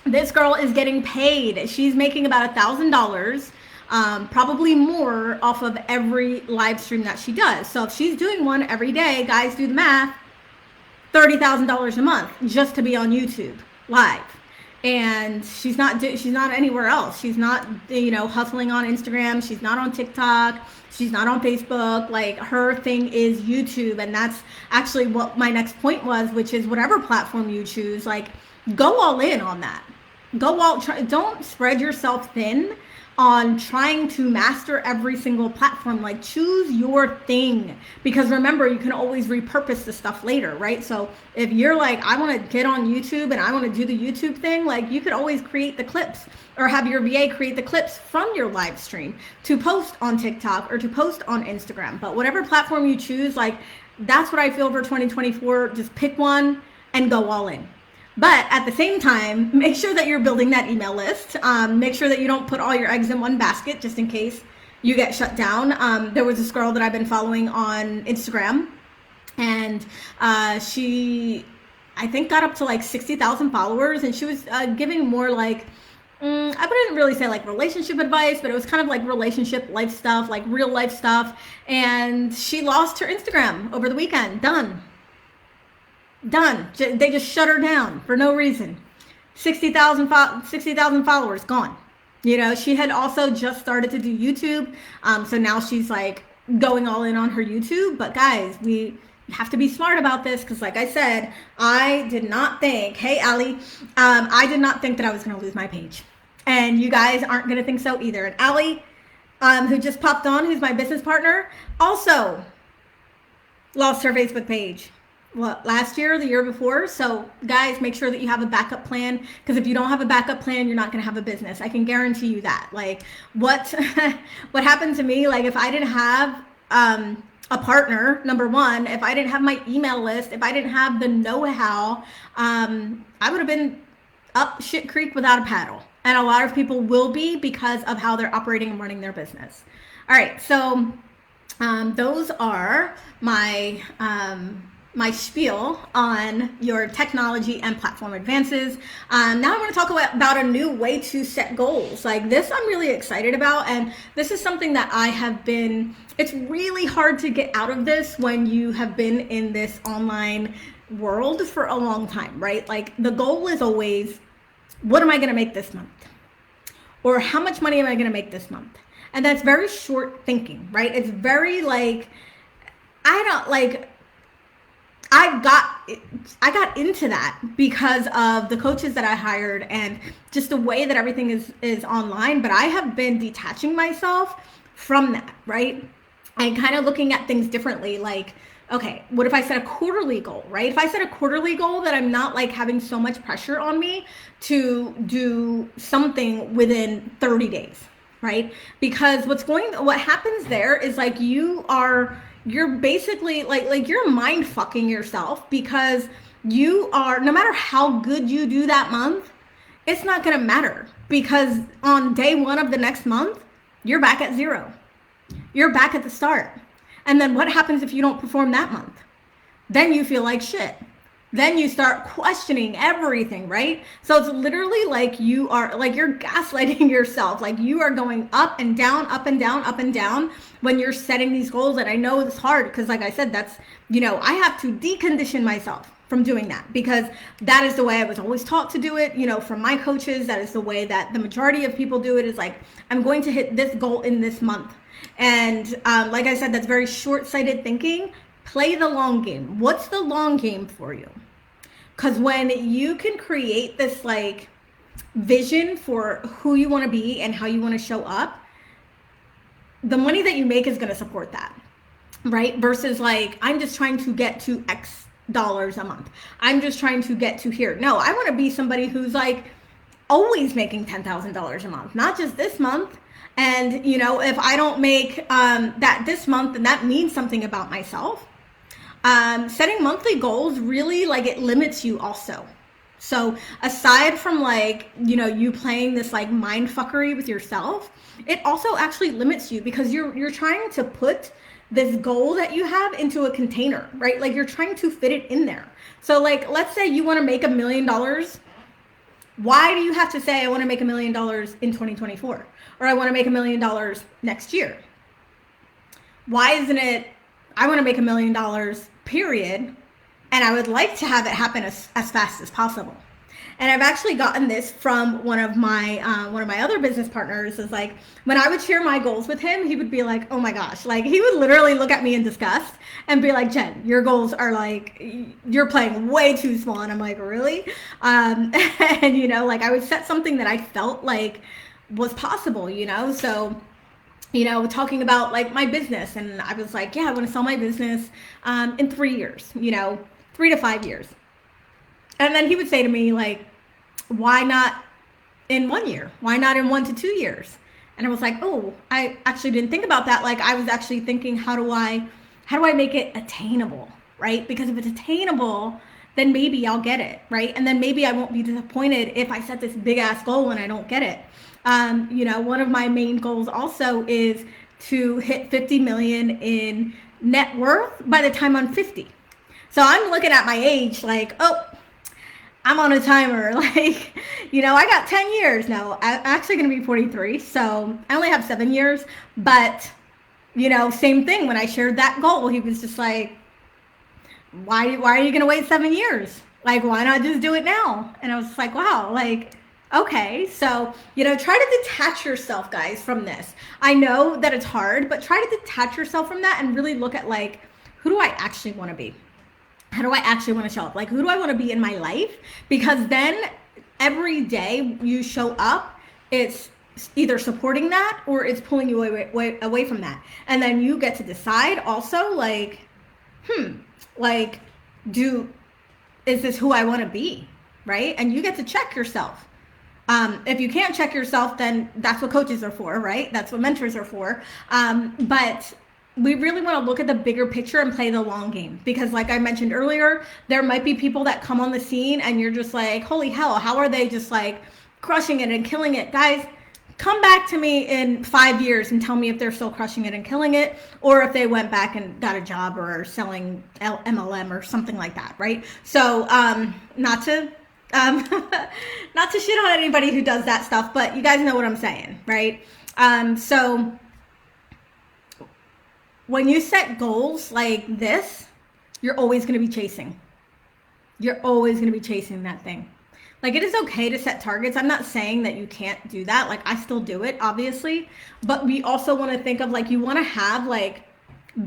this girl is getting paid. She's making about $1,000, probably more, off of every live stream that she does. So if she's doing one every day, guys, do the math, $30,000 a month just to be on YouTube Live. And she's not anywhere else. She's not, hustling on Instagram. She's not on TikTok. She's not on Facebook. Like, her thing is YouTube. And that's actually what my next point was, which is whatever platform you choose, like, go all in on that. Don't spread yourself thin on trying to master every single platform. Like, choose your thing, because remember, you can always repurpose the stuff later, right? So if you're like, I want to get on YouTube and I want to do the YouTube thing, like, you could always create the clips or have your VA create the clips from your live stream to post on TikTok or to post on Instagram. But whatever platform you choose, like, that's what I feel for 2024. Just pick one and go all in. But at the same time, make sure that you're building that email list. Make sure that you don't put all your eggs in one basket just in case you get shut down. There was this girl that I've been following on Instagram, and she, I think, got up to like 60,000 followers, and she was giving more like, I wouldn't really say like relationship advice, but it was kind of like relationship life stuff, like real life stuff. And she lost her Instagram over the weekend. Done. They just shut her down for no reason. 60,000 followers gone. You know, she had also just started to do YouTube. So now she's like going all in on her YouTube. But guys, we have to be smart about this, because like I said, I did not think, hey, Allie, I did not think that I was going to lose my page. And you guys aren't going to think so either. And Allie, who just popped on, who's my business partner, also lost her Facebook page. Last year, the year before. So guys, make sure that you have a backup plan, because if you don't have a backup plan, you're not going to have a business. I can guarantee you that. Like, what happened to me, like, if I didn't have a partner, number one, if I didn't have my email list, if I didn't have the know-how, I would have been up shit creek without a paddle. And a lot of people will be, because of how they're operating and running their business. All right, so those are my my spiel on your technology and platform advances. Now I want to talk about a new way to set goals. Like, this I'm really excited about, and this is something that I have been, it's really hard to get out of this when you have been in this online world for a long time, right? Like, the goal is always, what am I going to make this month? Or how much money am I going to make this month? And that's very short thinking, right? It's very like, I got into that because of the coaches that I hired and just the way that everything is online. But I have been detaching myself from that, right? And kind of looking at things differently. Like, okay, what if I set a quarterly goal, right? If I set a quarterly goal, that I'm not like having so much pressure on me to do something within 30 days, right? Because what happens there is like you're basically like you're mind fucking yourself, because you are, no matter how good you do that month, it's not going to matter, because on day one of the next month, you're back at zero. You're back at the start. And then what happens if you don't perform that month? Then you feel like shit. Then you start questioning everything, right? So it's literally like you're gaslighting yourself. Like, you are going up and down, up and down, up and down when you're setting these goals. And I know it's hard, because like I said, that's, I have to decondition myself from doing that, because that is the way I was always taught to do it. From my coaches, that is the way that the majority of people do it, is like, I'm going to hit this goal in this month. And like I said, that's very short-sighted thinking. Play the long game. What's the long game for you? Because when you can create this like vision for who you want to be and how you want to show up, the money that you make is going to support that, right? Versus like, I'm just trying to get to X dollars a month. I'm just trying to get to here. No, I want to be somebody who's like always making $10,000 a month, not just this month. And, if I don't make that this month, then that means something about myself. Setting monthly goals really, like, it limits you also. So aside from like, you playing this like mind fuckery with yourself, it also actually limits you, because you're trying to put this goal that you have into a container, right? Like, you're trying to fit it in there. So like, let's say you want to make $1 million. Why do you have to say, I want to make $1 million in 2024? Or I want to make $1 million next year? Why isn't it, I want to make $1 million, period, and I would like to have it happen as fast as possible? And I've actually gotten this from one of my other business partners. Is like, when I would share my goals with him, he would be like, oh my gosh, like, he would literally look at me in disgust and be like, Jen, your goals are like, you're playing way too small. And I'm like, really? And like, I would set something that I felt like was possible, you know? So, talking about like my business, and I was like, yeah, I want to sell my business in 3 years, 3 to 5 years. And then he would say to me, like, why not in 1 year? Why not in 1 to 2 years? And I was like, oh, I actually didn't think about that. Like, I was actually thinking, how do I make it attainable, right? Because if it's attainable, then maybe I'll get it, right? And then maybe I won't be disappointed if I set this big ass goal and I don't get it. One of my main goals also is to hit 50 million in net worth by the time I'm 50. So I'm looking at my age like, oh, I'm on a timer. Like, I got 10 years now. I'm actually going to be 43. So I only have 7 years. But, same thing. When I shared that goal, he was just like, why are you going to wait 7 years? Like, why not just do it now? And I was like, wow, like, okay. So, try to detach yourself, guys, from this. I know that it's hard, but try to detach yourself from that and really look at, like, who do I actually want to be? How do I actually want to show up? Like, who do I want to be in my life? Because then every day you show up, it's either supporting that or it's pulling you away from that. And then you get to decide also, like, like, is this who I want to be? Right? And you get to check yourself. If you can't check yourself, then that's what coaches are for, right? That's what mentors are for. But we really want to look at the bigger picture and play the long game, because like I mentioned earlier, there might be people that come on the scene and you're just like, holy hell, how are they just like crushing it and killing it? Guys, come back to me in 5 years and tell me if they're still crushing it and killing it, or if they went back and got a job or are selling MLM or something like that, right? So not to not to shit on anybody who does that stuff, but you guys know what I'm saying, right? So when you set goals like this, you're always going to be chasing. You're always going to be chasing that thing. Like, it is okay to set targets. I'm not saying that you can't do that. Like, I still do it, obviously. But we also want to think of, like, you want to have, like,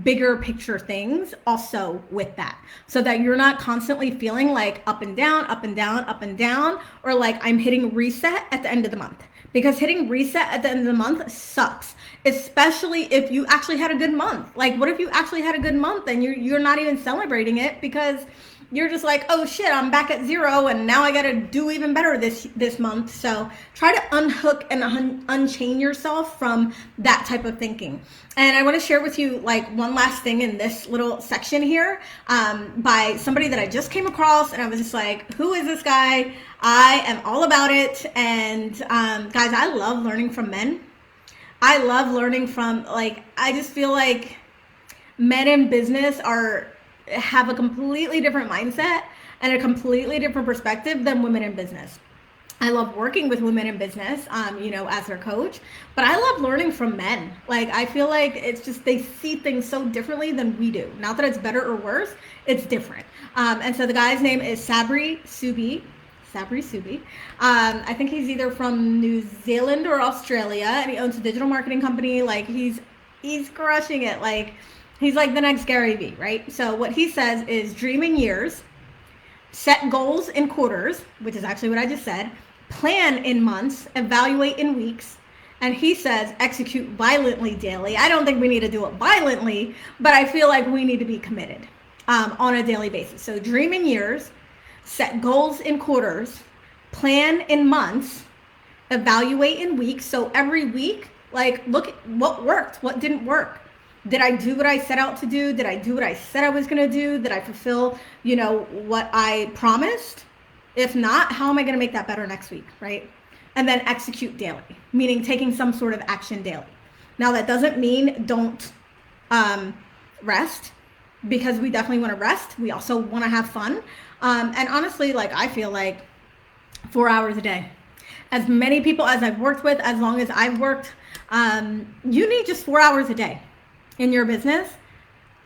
bigger picture things also with that, so that you're not constantly feeling like up and down, up and down, up and down, or like I'm hitting reset at the end of the month. Because hitting reset at the end of the month sucks, especially if you actually had a good month. Like, what if you actually had a good month and you're not even celebrating it because you're just like, oh shit, I'm back at zero and now I gotta do even better this month. So try to unhook and unchain yourself from that type of thinking. And I want to share with you like one last thing in this little section here, by somebody that I just came across, and I was just like, who is this guy? I am all about it. And guys, I love learning from men. I love learning from, like, I just feel like men in business have a completely different mindset and a completely different perspective than women in business. I love working with women in business, as their coach, but I love learning from men. Like, I feel like it's just, they see things so differently than we do. Not that it's better or worse, it's different. And so the guy's name is Sabri Subi. I think he's either from New Zealand or Australia, and he owns a digital marketing company. Like, he's crushing it. Like, he's like the next Gary Vee, right? So what he says is dream in years, set goals in quarters, which is actually what I just said, plan in months, evaluate in weeks, and he says execute violently daily. I don't think we need to do it violently, but I feel like we need to be committed on a daily basis. So dream in years, set goals in quarters, plan in months, evaluate in weeks. So every week, like, look at what worked, what didn't work. Did I do what I set out to do? Did I do what I said I was going to do? Did I fulfill, what I promised? If not, how am I going to make that better next week, right? And then execute daily, meaning taking some sort of action daily. Now, that doesn't mean don't rest, because we definitely want to rest. We also want to have fun. And honestly, like, I feel like 4 hours a day. As many people as I've worked with, as long as I've worked, you need just 4 hours a day in your business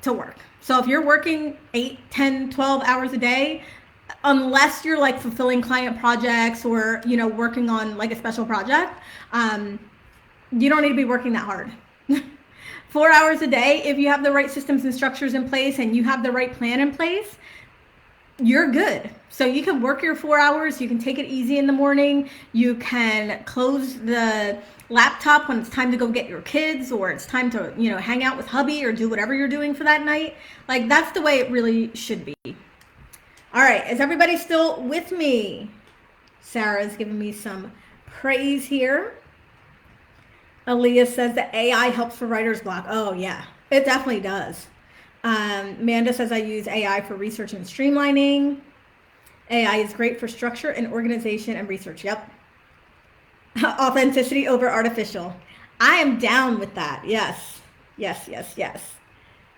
to work. So if you're working 8, 10, 12 hours a day, unless you're like fulfilling client projects or, working on like a special project, you don't need to be working that hard. 4 hours a day, if you have the right systems and structures in place and you have the right plan in place, you're good. So you can work your 4 hours, you can take it easy in the morning, you can close the laptop when it's time to go get your kids, or it's time to, hang out with hubby or do whatever you're doing for that night. Like, that's the way it really should be. All right, is everybody still with me? Sarah's giving me some praise here. Aaliyah says that AI helps for writer's block. Oh, yeah, it definitely does. Amanda says I use AI for research and streamlining. AI is great for structure and organization and research. Yep. Authenticity over artificial. I am down with that. Yes. Yes, yes, yes.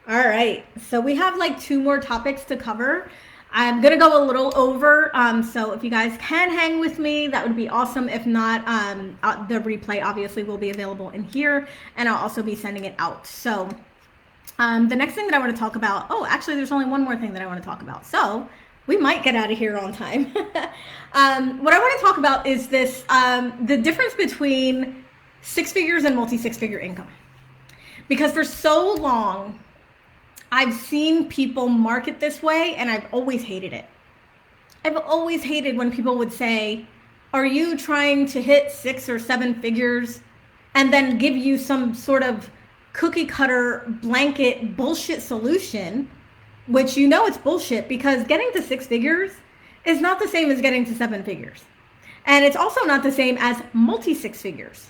All right. So we have like 2 more topics to cover. I'm going to go a little over. So if you guys can hang with me, that would be awesome. If not, the replay obviously will be available in here, and I'll also be sending it out. So the next thing that I want to talk about, actually, there's only one more thing that I want to talk about. So we might get out of here on time. What I want to talk about is this, the difference between 6 figures and multi-6-figure income. Because for so long, I've seen people market this way, and I've always hated it. I've always hated when people would say, are you trying to hit 6 or 7 figures, and then give you some sort of cookie cutter blanket bullshit solution, which it's bullshit, because getting to 6 figures is not the same as getting to 7 figures. And it's also not the same as multi-6 figures.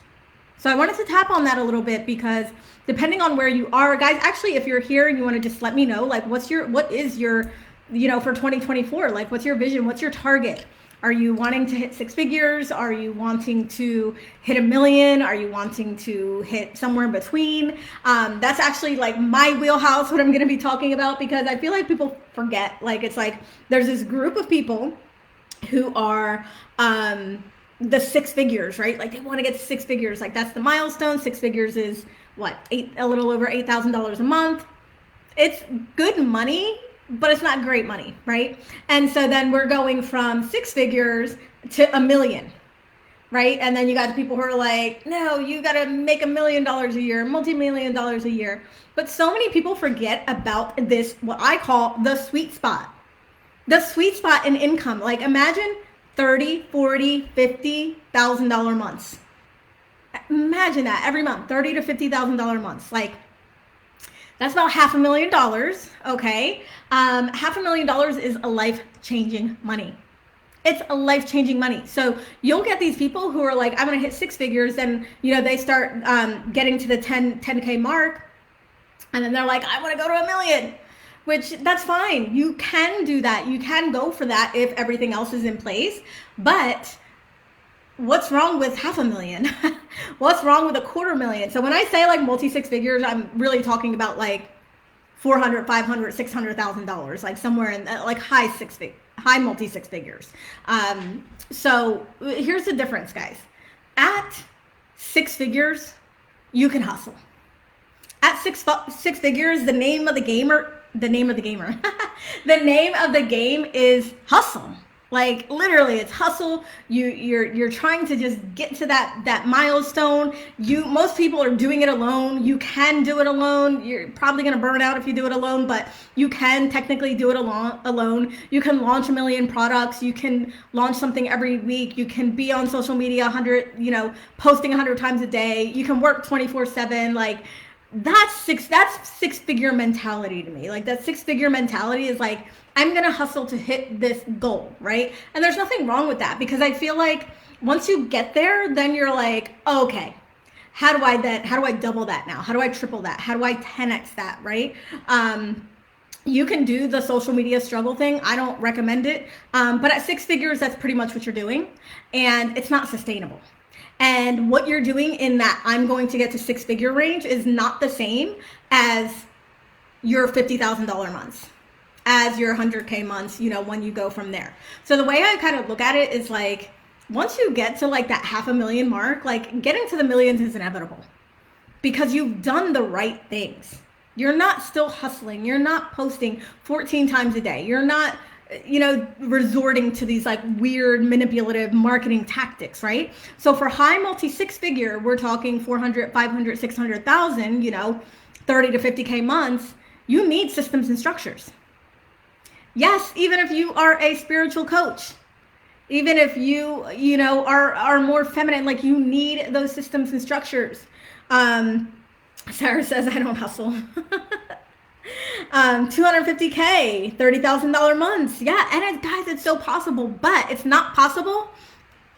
So I wanted to tap on that a little bit, because depending on where you are, guys, actually, if you're here and you want to just let me know, like, what is your, for 2024, like, what's your vision? What's your target? Are you wanting to hit 6 figures? Are you wanting to hit 1 million? Are you wanting to hit somewhere in between? That's actually like my wheelhouse, what I'm going to be talking about, because I feel like people forget, like, it's like there's this group of people who are, the 6 figures, right? Like, they want to get to 6 figures. Like, that's the milestone. 6 figures is what? A little over $8,000 a month. It's good money, but it's not great money, right? And so then we're going from 6 figures to 1 million, right? And then you got the people who are like, no, you got to make $1 million a year, multi-million dollars a year. But so many people forget about this, what I call the sweet spot. The sweet spot in income. Like, imagine $30,000, $40,000, $50,000 months. Imagine that every month, $30,000 to $50,000 months. Like, that's about $500,000. Okay, $500,000 is a life-changing money. It's a life-changing money. So you'll get these people who are like, I'm gonna hit 6 figures, and they start getting to the 10K mark, and then they're like, I want to go to 1 million. Which, that's fine. You can do that. You can go for that if everything else is in place. But what's wrong with $500,000? What's wrong with $250,000? So when I say like multi-6 figures, I'm really talking about like $400,000, $500,000, $600,000, like somewhere in like high multi-6 figures. So here's the difference, guys. At 6 figures, you can hustle. At six figures, the name of the game is hustle. Like, literally, it's hustle. You're trying to just get to that milestone. Most people are doing it alone. You can do it alone. You're probably gonna burn out if you do it alone, but you can technically do it alone. You can launch 1 million products. You can launch something every week. You can be on social media posting 100 times a day. You can work 24/7. Like, that's 6-figure mentality to me. Like, that 6-figure mentality is like, I'm gonna hustle to hit this goal, right? And there's nothing wrong with that, because I feel like once you get there, then you're like, okay, how do I double that now? How do I triple that? How do I 10x that, right? You can do the social media struggle thing. I don't recommend it. But at 6 figures, that's pretty much what you're doing, and it's not sustainable. And what you're doing in that I'm going to get to 6-figure range is not the same as your $50,000 months, as your 100K months, when you go from there. So the way I kind of look at it is like, once you get to like that $500,000 mark, like, getting to the millions is inevitable, because you've done the right things. You're not still hustling. You're not posting 14 times a day. You're not resorting to these like weird manipulative marketing tactics, right? So for high multi-6 figure, we're talking 400, 500, 600,000, 30 to 50K months, you need systems and structures. Yes, even if you are a spiritual coach, even if you know are more feminine, like you need those systems and structures. um Sarah says I don't hustle. 250K, $30,000 months. Yeah, and guys, it's so possible, but it's not possible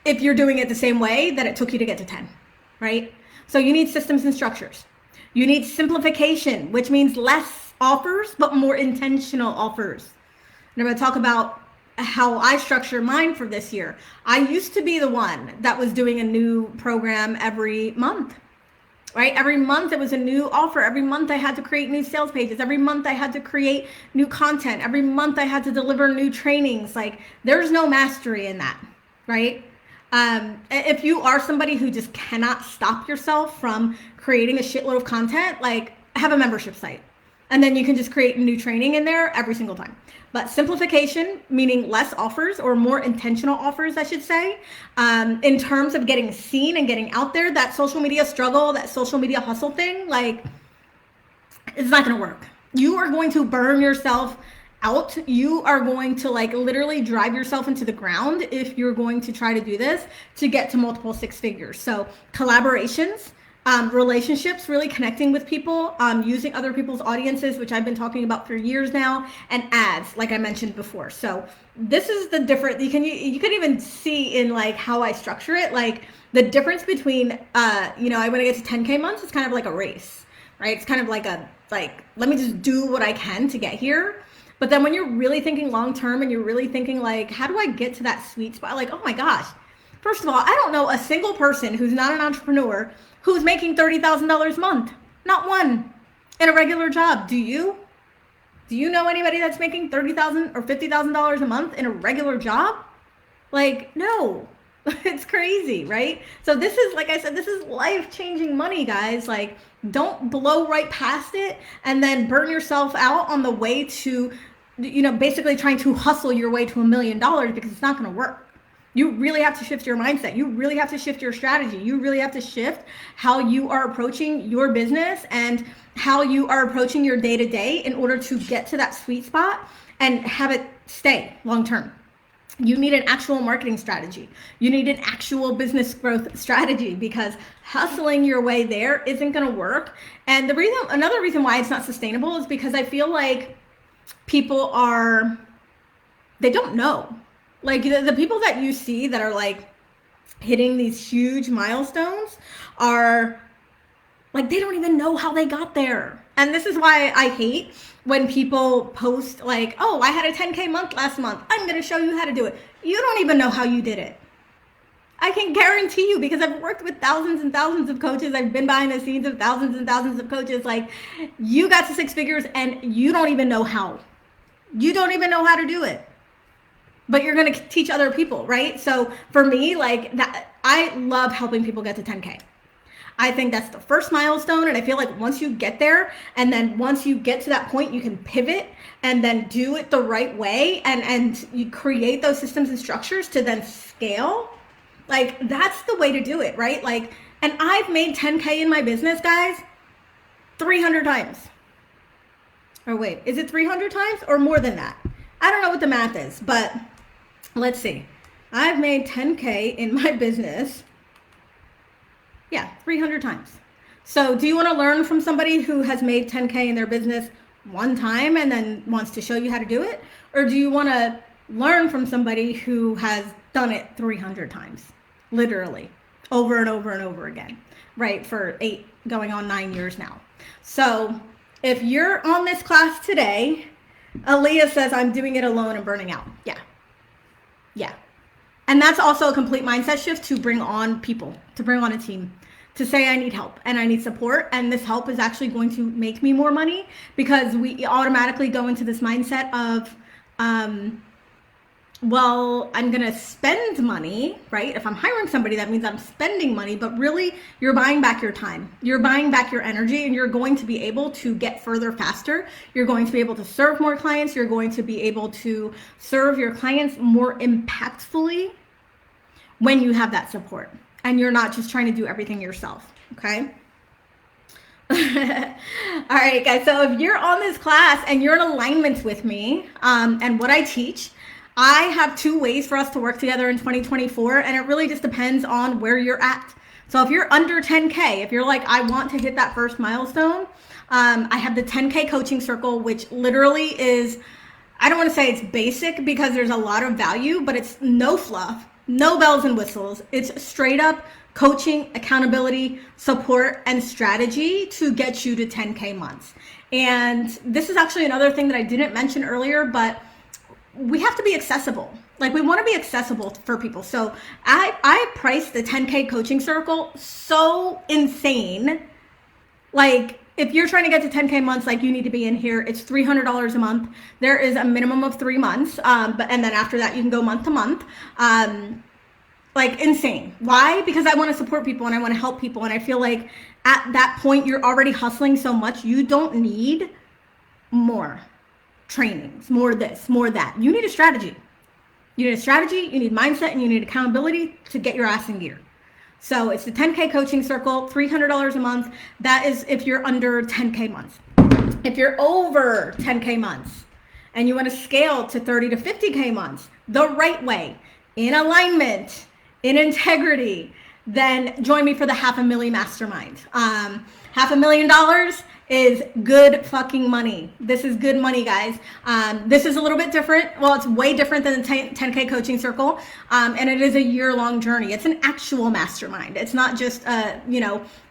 if you're doing it the same way that it took you to get to 10, right? So you need systems and structures. You need simplification, which means less offers but more intentional offers. And I'm going to talk about how I structure mine for this year. I used to be the one that was doing a new program every month, right? Every month it was a new offer. Every month I had to create new sales pages. Every month I had to create new content. Every month I had to deliver new trainings. Like, there's no mastery in that, right? If you are somebody who just cannot stop yourself from creating a shitload of content, like, have a membership site. And then you can just create new training in there every single time. But simplification, meaning less offers or more intentional offers, I should say, in terms of getting seen and getting out there. That social media struggle, that social media hustle thing, like, it's not going to work. You are going to burn yourself out. You are going to, like, literally drive yourself into the ground if you're going to try to do this to get to multiple six figures. So collaborations, relationships, really connecting with people, using other people's audiences, which I've been talking about for years now, and ads, like I mentioned before. So this is the difference. You can even see in, like, how I structure it, like the difference between you know, when I get to 10K months, it's kind of like a race, right? It's kind of like let me just do what I can to get here. But then when you're really thinking long term and you're really thinking, like, how do I get to that sweet spot? Like, oh my gosh, first of all, I don't know a single person who's not an entrepreneur who's making $30,000 a month. Not one. In a regular job. Do you? Do you know anybody that's making $30,000 or $50,000 a month in a regular job? Like, no. It's crazy, right? So this is, like I said, this is life-changing money, guys. Like, don't blow right past it and then burn yourself out on the way to, you know, basically trying to hustle your way to $1 million, because it's not going to work. You really have to shift your mindset. You really have to shift your strategy. You really have to shift how you are approaching your business and how you are approaching your day-to-day in order to get to that sweet spot and have it stay long-term. You need an actual marketing strategy. You need an actual business growth strategy, because hustling your way there isn't going to work. And another reason why it's not sustainable is because I feel like people they don't know. Like, the people that you see that are, like, hitting these huge milestones are, like, they don't even know how they got there. And this is why I hate when people post, like, oh, I had a 10K month last month, I'm going to show you how to do it. You don't even know how you did it. I can guarantee you, because I've worked with thousands and thousands of coaches. I've been behind the scenes of thousands and thousands of coaches. Like, you got to six figures and you don't even know how. You don't even know how to do it. But you're going to teach other people, right? So for me, like, that, I love helping people get to 10K. I think that's the first milestone. And I feel like once you get there, and then once you get to that point, you can pivot and then do it the right way. And you create those systems and structures to then scale. Like, that's the way to do it, right? Like, and I've made 10K in my business, guys, 300 times. Or wait, is it 300 times or more than that? I don't know what the math is, but let's see. I've made 10K in my business. Yeah, 300 times. So do you want to learn from somebody who has made 10K in their business one time and then wants to show you how to do it? Or do you want to learn from somebody who has done it 300 times, literally, over and over and over again, right? For 8, going on 9 years now. So if you're on this class today, Aaliyah says, I'm doing it alone and burning out. Yeah. Yeah. And that's also a complete mindset shift to bring on people, to bring on a team, to say I need help and I need support. And this help is actually going to make me more money, because we automatically go into this mindset of, well, I'm going to spend money, right? If I'm hiring somebody, that means I'm spending money, but really you're buying back your time. You're buying back your energy, and you're going to be able to get further faster. You're going to be able to serve more clients. You're going to be able to serve your clients more impactfully when you have that support and you're not just trying to do everything yourself. Okay. All right, guys. So if you're on this class and you're in alignment with me and what I teach, I have two ways for us to work together in 2024, and it really just depends on where you're at. So if you're under 10K, if you're like, I want to hit that first milestone, I have the 10K coaching circle, which literally is, I don't want to say it's basic because there's a lot of value, but it's no fluff, no bells and whistles. It's straight up coaching, accountability, support, and strategy to get you to 10K months. And this is actually another thing that I didn't mention earlier, but we have to be accessible. Like, we want to be accessible for people. So I priced the 10K coaching circle so insane. Like, if you're trying to get to 10K months, like, you need to be in here. It's $300 a month. There is a minimum of 3 months. And then after that, you can go month to month. Like, insane. Why? Because I want to support people and I want to help people. And I feel like at that point, you're already hustling so much. You don't need more trainings, more this, more that. You need a strategy. You need a strategy, you need mindset, and you need accountability to get your ass in gear. So it's the 10K coaching circle, $300 a month. That is if you're under 10K months. If you're over 10K months and you want to scale to 30 to 50K months the right way, in alignment, in integrity, then join me for the $500,000 mastermind. $500,000 is good fucking money. This is good money, guys. This is a little bit different. Well, it's way different than the 10K coaching circle. And it is a year-long journey. It's an actual mastermind. It's not just,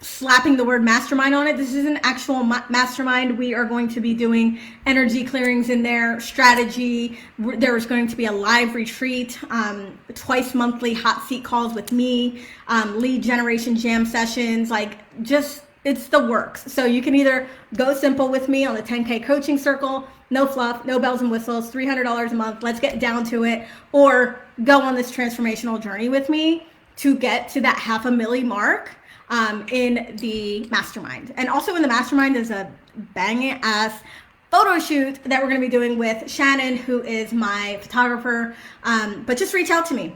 slapping the word mastermind on it. This is an actual mastermind. We are going to be doing energy clearings in there, strategy. There's going to be a live retreat, twice monthly hot seat calls with me, lead generation jam sessions, it's the works. So you can either go simple with me on the 10K coaching circle, no fluff, no bells and whistles, $300 a month, let's get down to it, or go on this transformational journey with me to get to that $500,000 mark in the mastermind. And also in the mastermind, there's a banging ass photo shoot that we're going to be doing with Shannon, who is my photographer. But just reach out to me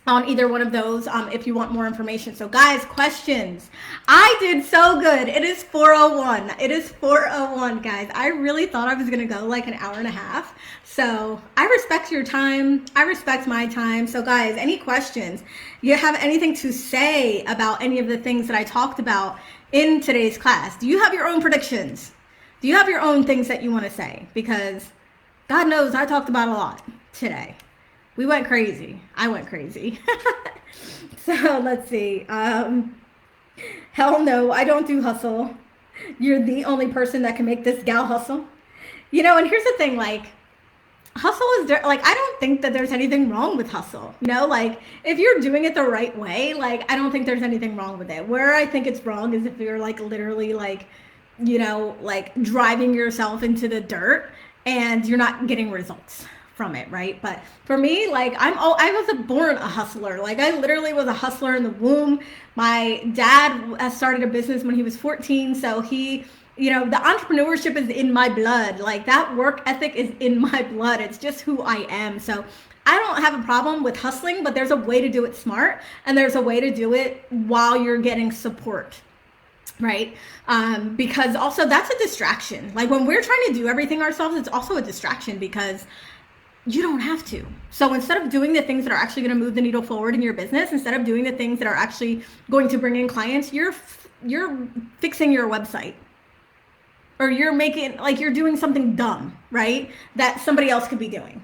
on either one of those if you want more information. So guys, questions. I did so good. It is 4:01. It is 4:01, guys. I really thought I was gonna go like an hour and a half. So I respect your time. I respect my time. So guys, any questions? You have anything to say about any of the things that I talked about in today's class? Do you have your own predictions? Do you have your own things that you want to say? Because God knows I talked about a lot today. We went crazy. I went crazy. So let's see. Hell no, I don't do hustle. You're the only person that can make this gal hustle. And here's the thing, like, hustle is, I don't think that there's anything wrong with hustle. If you're doing it the right way, I don't think there's anything wrong with it. Where I think it's wrong is if you're literally driving yourself into the dirt and you're not getting results from it, right? But for me, I was born a hustler. I literally was a hustler in the womb. My dad started a business when he was 14, so he, the entrepreneurship is in my blood. That work ethic is in my blood. It's just who I am. So I don't have a problem with hustling, but there's a way to do it smart, and there's a way to do it while you're getting support. Right? Because also that's a distraction. When we're trying to do everything ourselves, it's also a distraction because you don't have to. So instead of doing the things that are actually going to move the needle forward in your business, instead of doing the things that are actually going to bring in clients, you're fixing your website, or you're making, you're doing something dumb, right? That somebody else could be doing.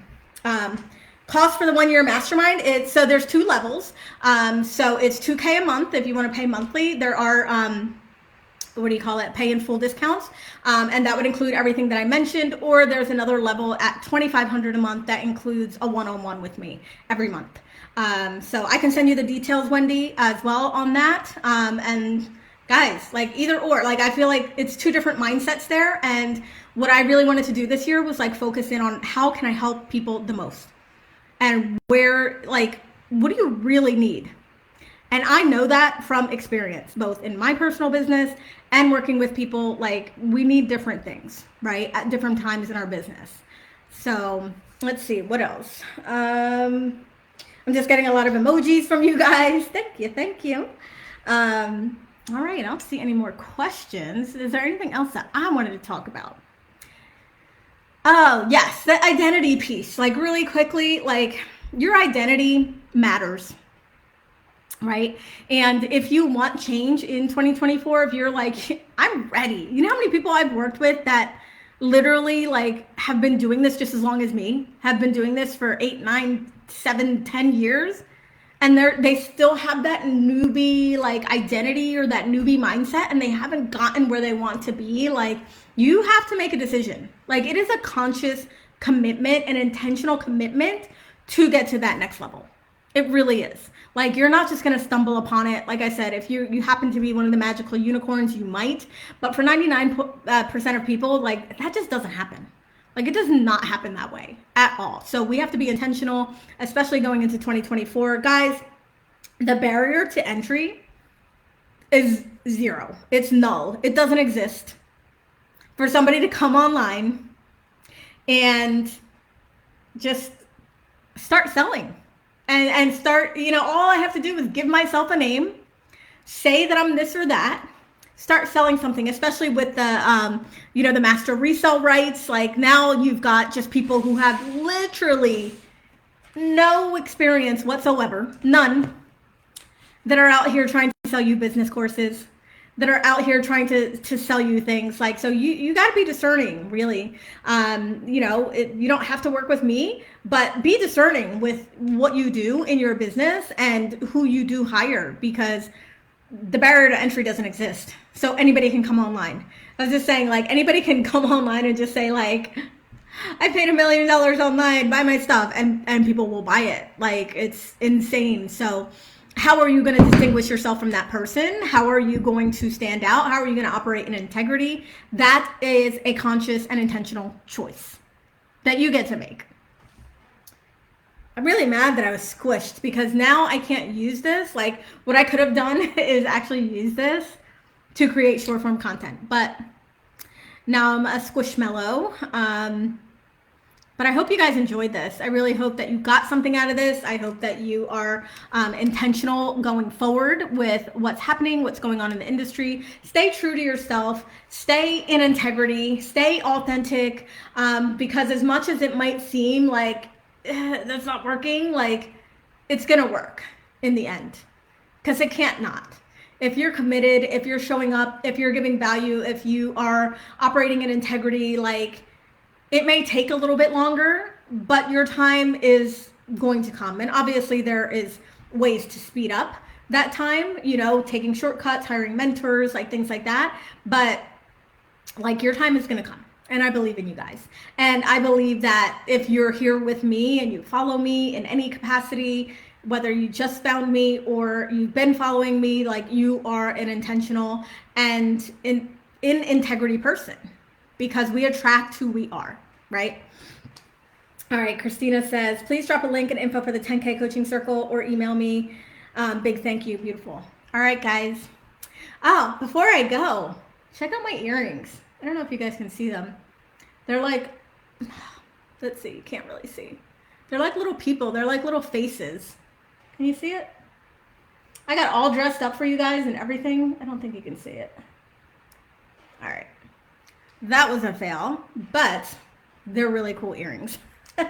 Cost for the 1-year mastermind, so there's 2 levels. So it's $2K a month if you want to pay monthly. There are pay in full discounts, and that would include everything that I mentioned, or there's another level at $2,500 a month that includes a one-on-one with me every month. So I can send you the details, Wendy, as well on that. And guys, either or, I feel like it's 2 different mindsets there. And what I really wanted to do this year was focus in on how can I help people the most, and where, what do you really need? And I know that from experience, both in my personal business and working with people. We need different things, right? At different times in our business. So let's see, what else? I'm just getting a lot of emojis from you guys. Thank you. All right, I don't see any more questions. Is there anything else that I wanted to talk about? Oh, yes, the identity piece. Like, really quickly, like, your identity matters, right? And if you want change in 2024, if you're like, I'm ready. You know how many people I've worked with that literally like have been doing this just as long as me, have been doing this for 8, 9, 7, 10 years, and they still have that newbie like identity or that newbie mindset, and they haven't gotten where they want to be. Like, you have to make a decision. Like, it is a conscious commitment, an intentional commitment to get to that next level. It really is. Like, you're not just going to stumble upon it. Like I said, if you happen to be one of the magical unicorns, you might, but for 99% of people, like, that just doesn't happen. Like, it does not happen that way at all. So we have to be intentional, especially going into 2024. Guys, the barrier to entry is zero. It's null. It doesn't exist for somebody to come online and just start selling and start, all I have to do is give myself a name, say that I'm this or that, start selling something, especially with the master resale rights. Like, now you've got just people who have literally no experience whatsoever, none, that are out here trying to sell you business courses, that are out here trying to sell you things. Like, so you got to be discerning, really. You don't have to work with me, but be discerning with what you do in your business and who you do hire, because the barrier to entry doesn't exist. So anybody can come online. I was just saying, like, anybody can come online and just say, like, I paid $1 million online, buy my stuff, and people will buy it. Like, it's insane. So how are you going to distinguish yourself from that person? How are you going to stand out? How are you going to operate in integrity? That is a conscious and intentional choice that you get to make. I'm really mad that I was squished, because now I can't use this. Like, what I could have done is actually use this to create short form content, but now I'm a squishmallow. But I hope you guys enjoyed this. I really hope that you got something out of this. I hope that you are intentional going forward with what's happening, what's going on in the industry. Stay true to yourself. Stay in integrity. Stay authentic. Because as much as it might seem like that's not working, like, it's going to work in the end. Because it can't not. If you're committed, if you're showing up, if you're giving value, if you are operating in integrity, like, it may take a little bit longer, but your time is going to come. And obviously there is ways to speed up that time, taking shortcuts, hiring mentors, like things like that. But like, your time is going to come. And I believe in you guys. And I believe that if you're here with me and you follow me in any capacity, whether you just found me or you've been following me, like, you are an intentional and in integrity person. Because we attract who we are, right? All right, Christina says, please drop a link and info for the 10K coaching circle or email me. Big thank you, beautiful. All right, guys. Oh, before I go, check out my earrings. I don't know if you guys can see them. They're like, let's see, you can't really see. They're like little people. They're like little faces. Can you see it? I got all dressed up for you guys and everything. I don't think you can see it. All right. That was a fail, but they're really cool earrings. All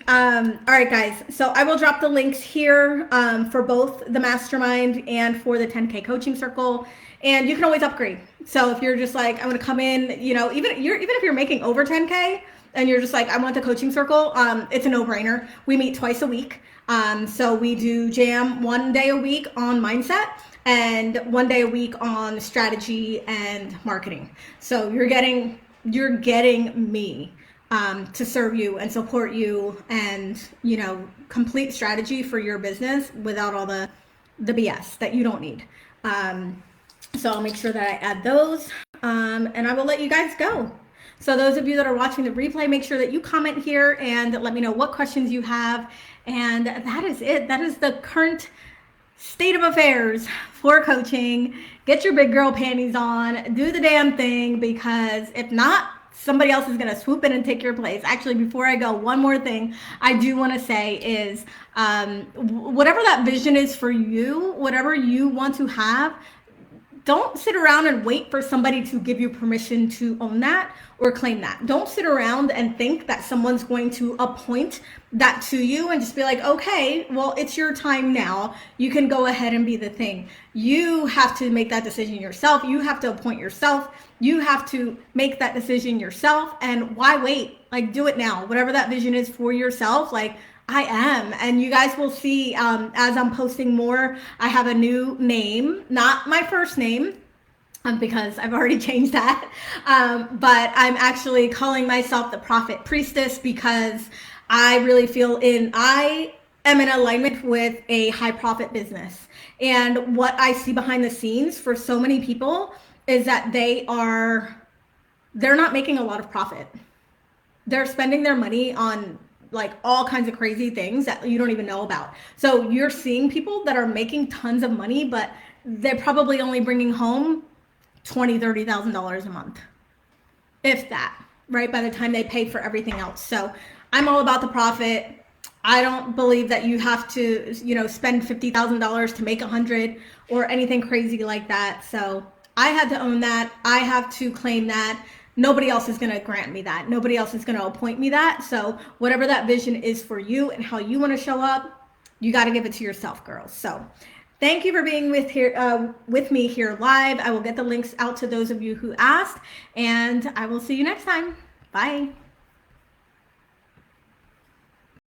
right, guys. So I will drop the links here for both the mastermind and for the 10K coaching circle. And you can always upgrade. So if you're just like, I'm going to come in, even if you're making over 10K and you're just like, I want the coaching circle, it's a no-brainer. We meet twice a week. So we do jam 1 day a week on mindset and 1 day a week on strategy and marketing. So you're getting me to serve you and support you and, complete strategy for your business without all the BS that you don't need. So I'll make sure that I add those and I will let you guys go. So those of you that are watching the replay, make sure that you comment here and let me know what questions you have. And that is it. That is the current state of affairs for coaching. Get your big girl panties on, do the damn thing, because if not, somebody else is going to swoop in and take your place. Actually, before I go, one more thing I do want to say is whatever that vision is for you, whatever you want to have, don't sit around and wait for somebody to give you permission to own that or claim that. Don't sit around and think that someone's going to appoint that to you and just be like, okay, well, it's your time now. You can go ahead and be the thing. You have to make that decision yourself. You have to appoint yourself. You have to make that decision yourself. And why wait? Like, do it now. Whatever that vision is for yourself, like, I am. And you guys will see as I'm posting more, I have a new name, not my first name, because I've already changed that. But I'm actually calling myself the Prophet Priestess because I really feel I am in alignment with a high profit business. And what I see behind the scenes for so many people is that they're not making a lot of profit. They're spending their money on like all kinds of crazy things that you don't even know about. So you're seeing people that are making tons of money, but they're probably only bringing home $20,000-$30,000 a month, if that, right? By the time they pay for everything else. So I'm all about the profit. I don't believe that you have to, spend $50,000 to make 100 or anything crazy like that. So I had to own that. I have to claim that. Nobody else is going to grant me that. Nobody else is going to appoint me that. So whatever that vision is for you and how you want to show up, you got to give it to yourself, girls. So thank you for being with me here live. I will get the links out to those of you who asked, and I will see you next time. Bye.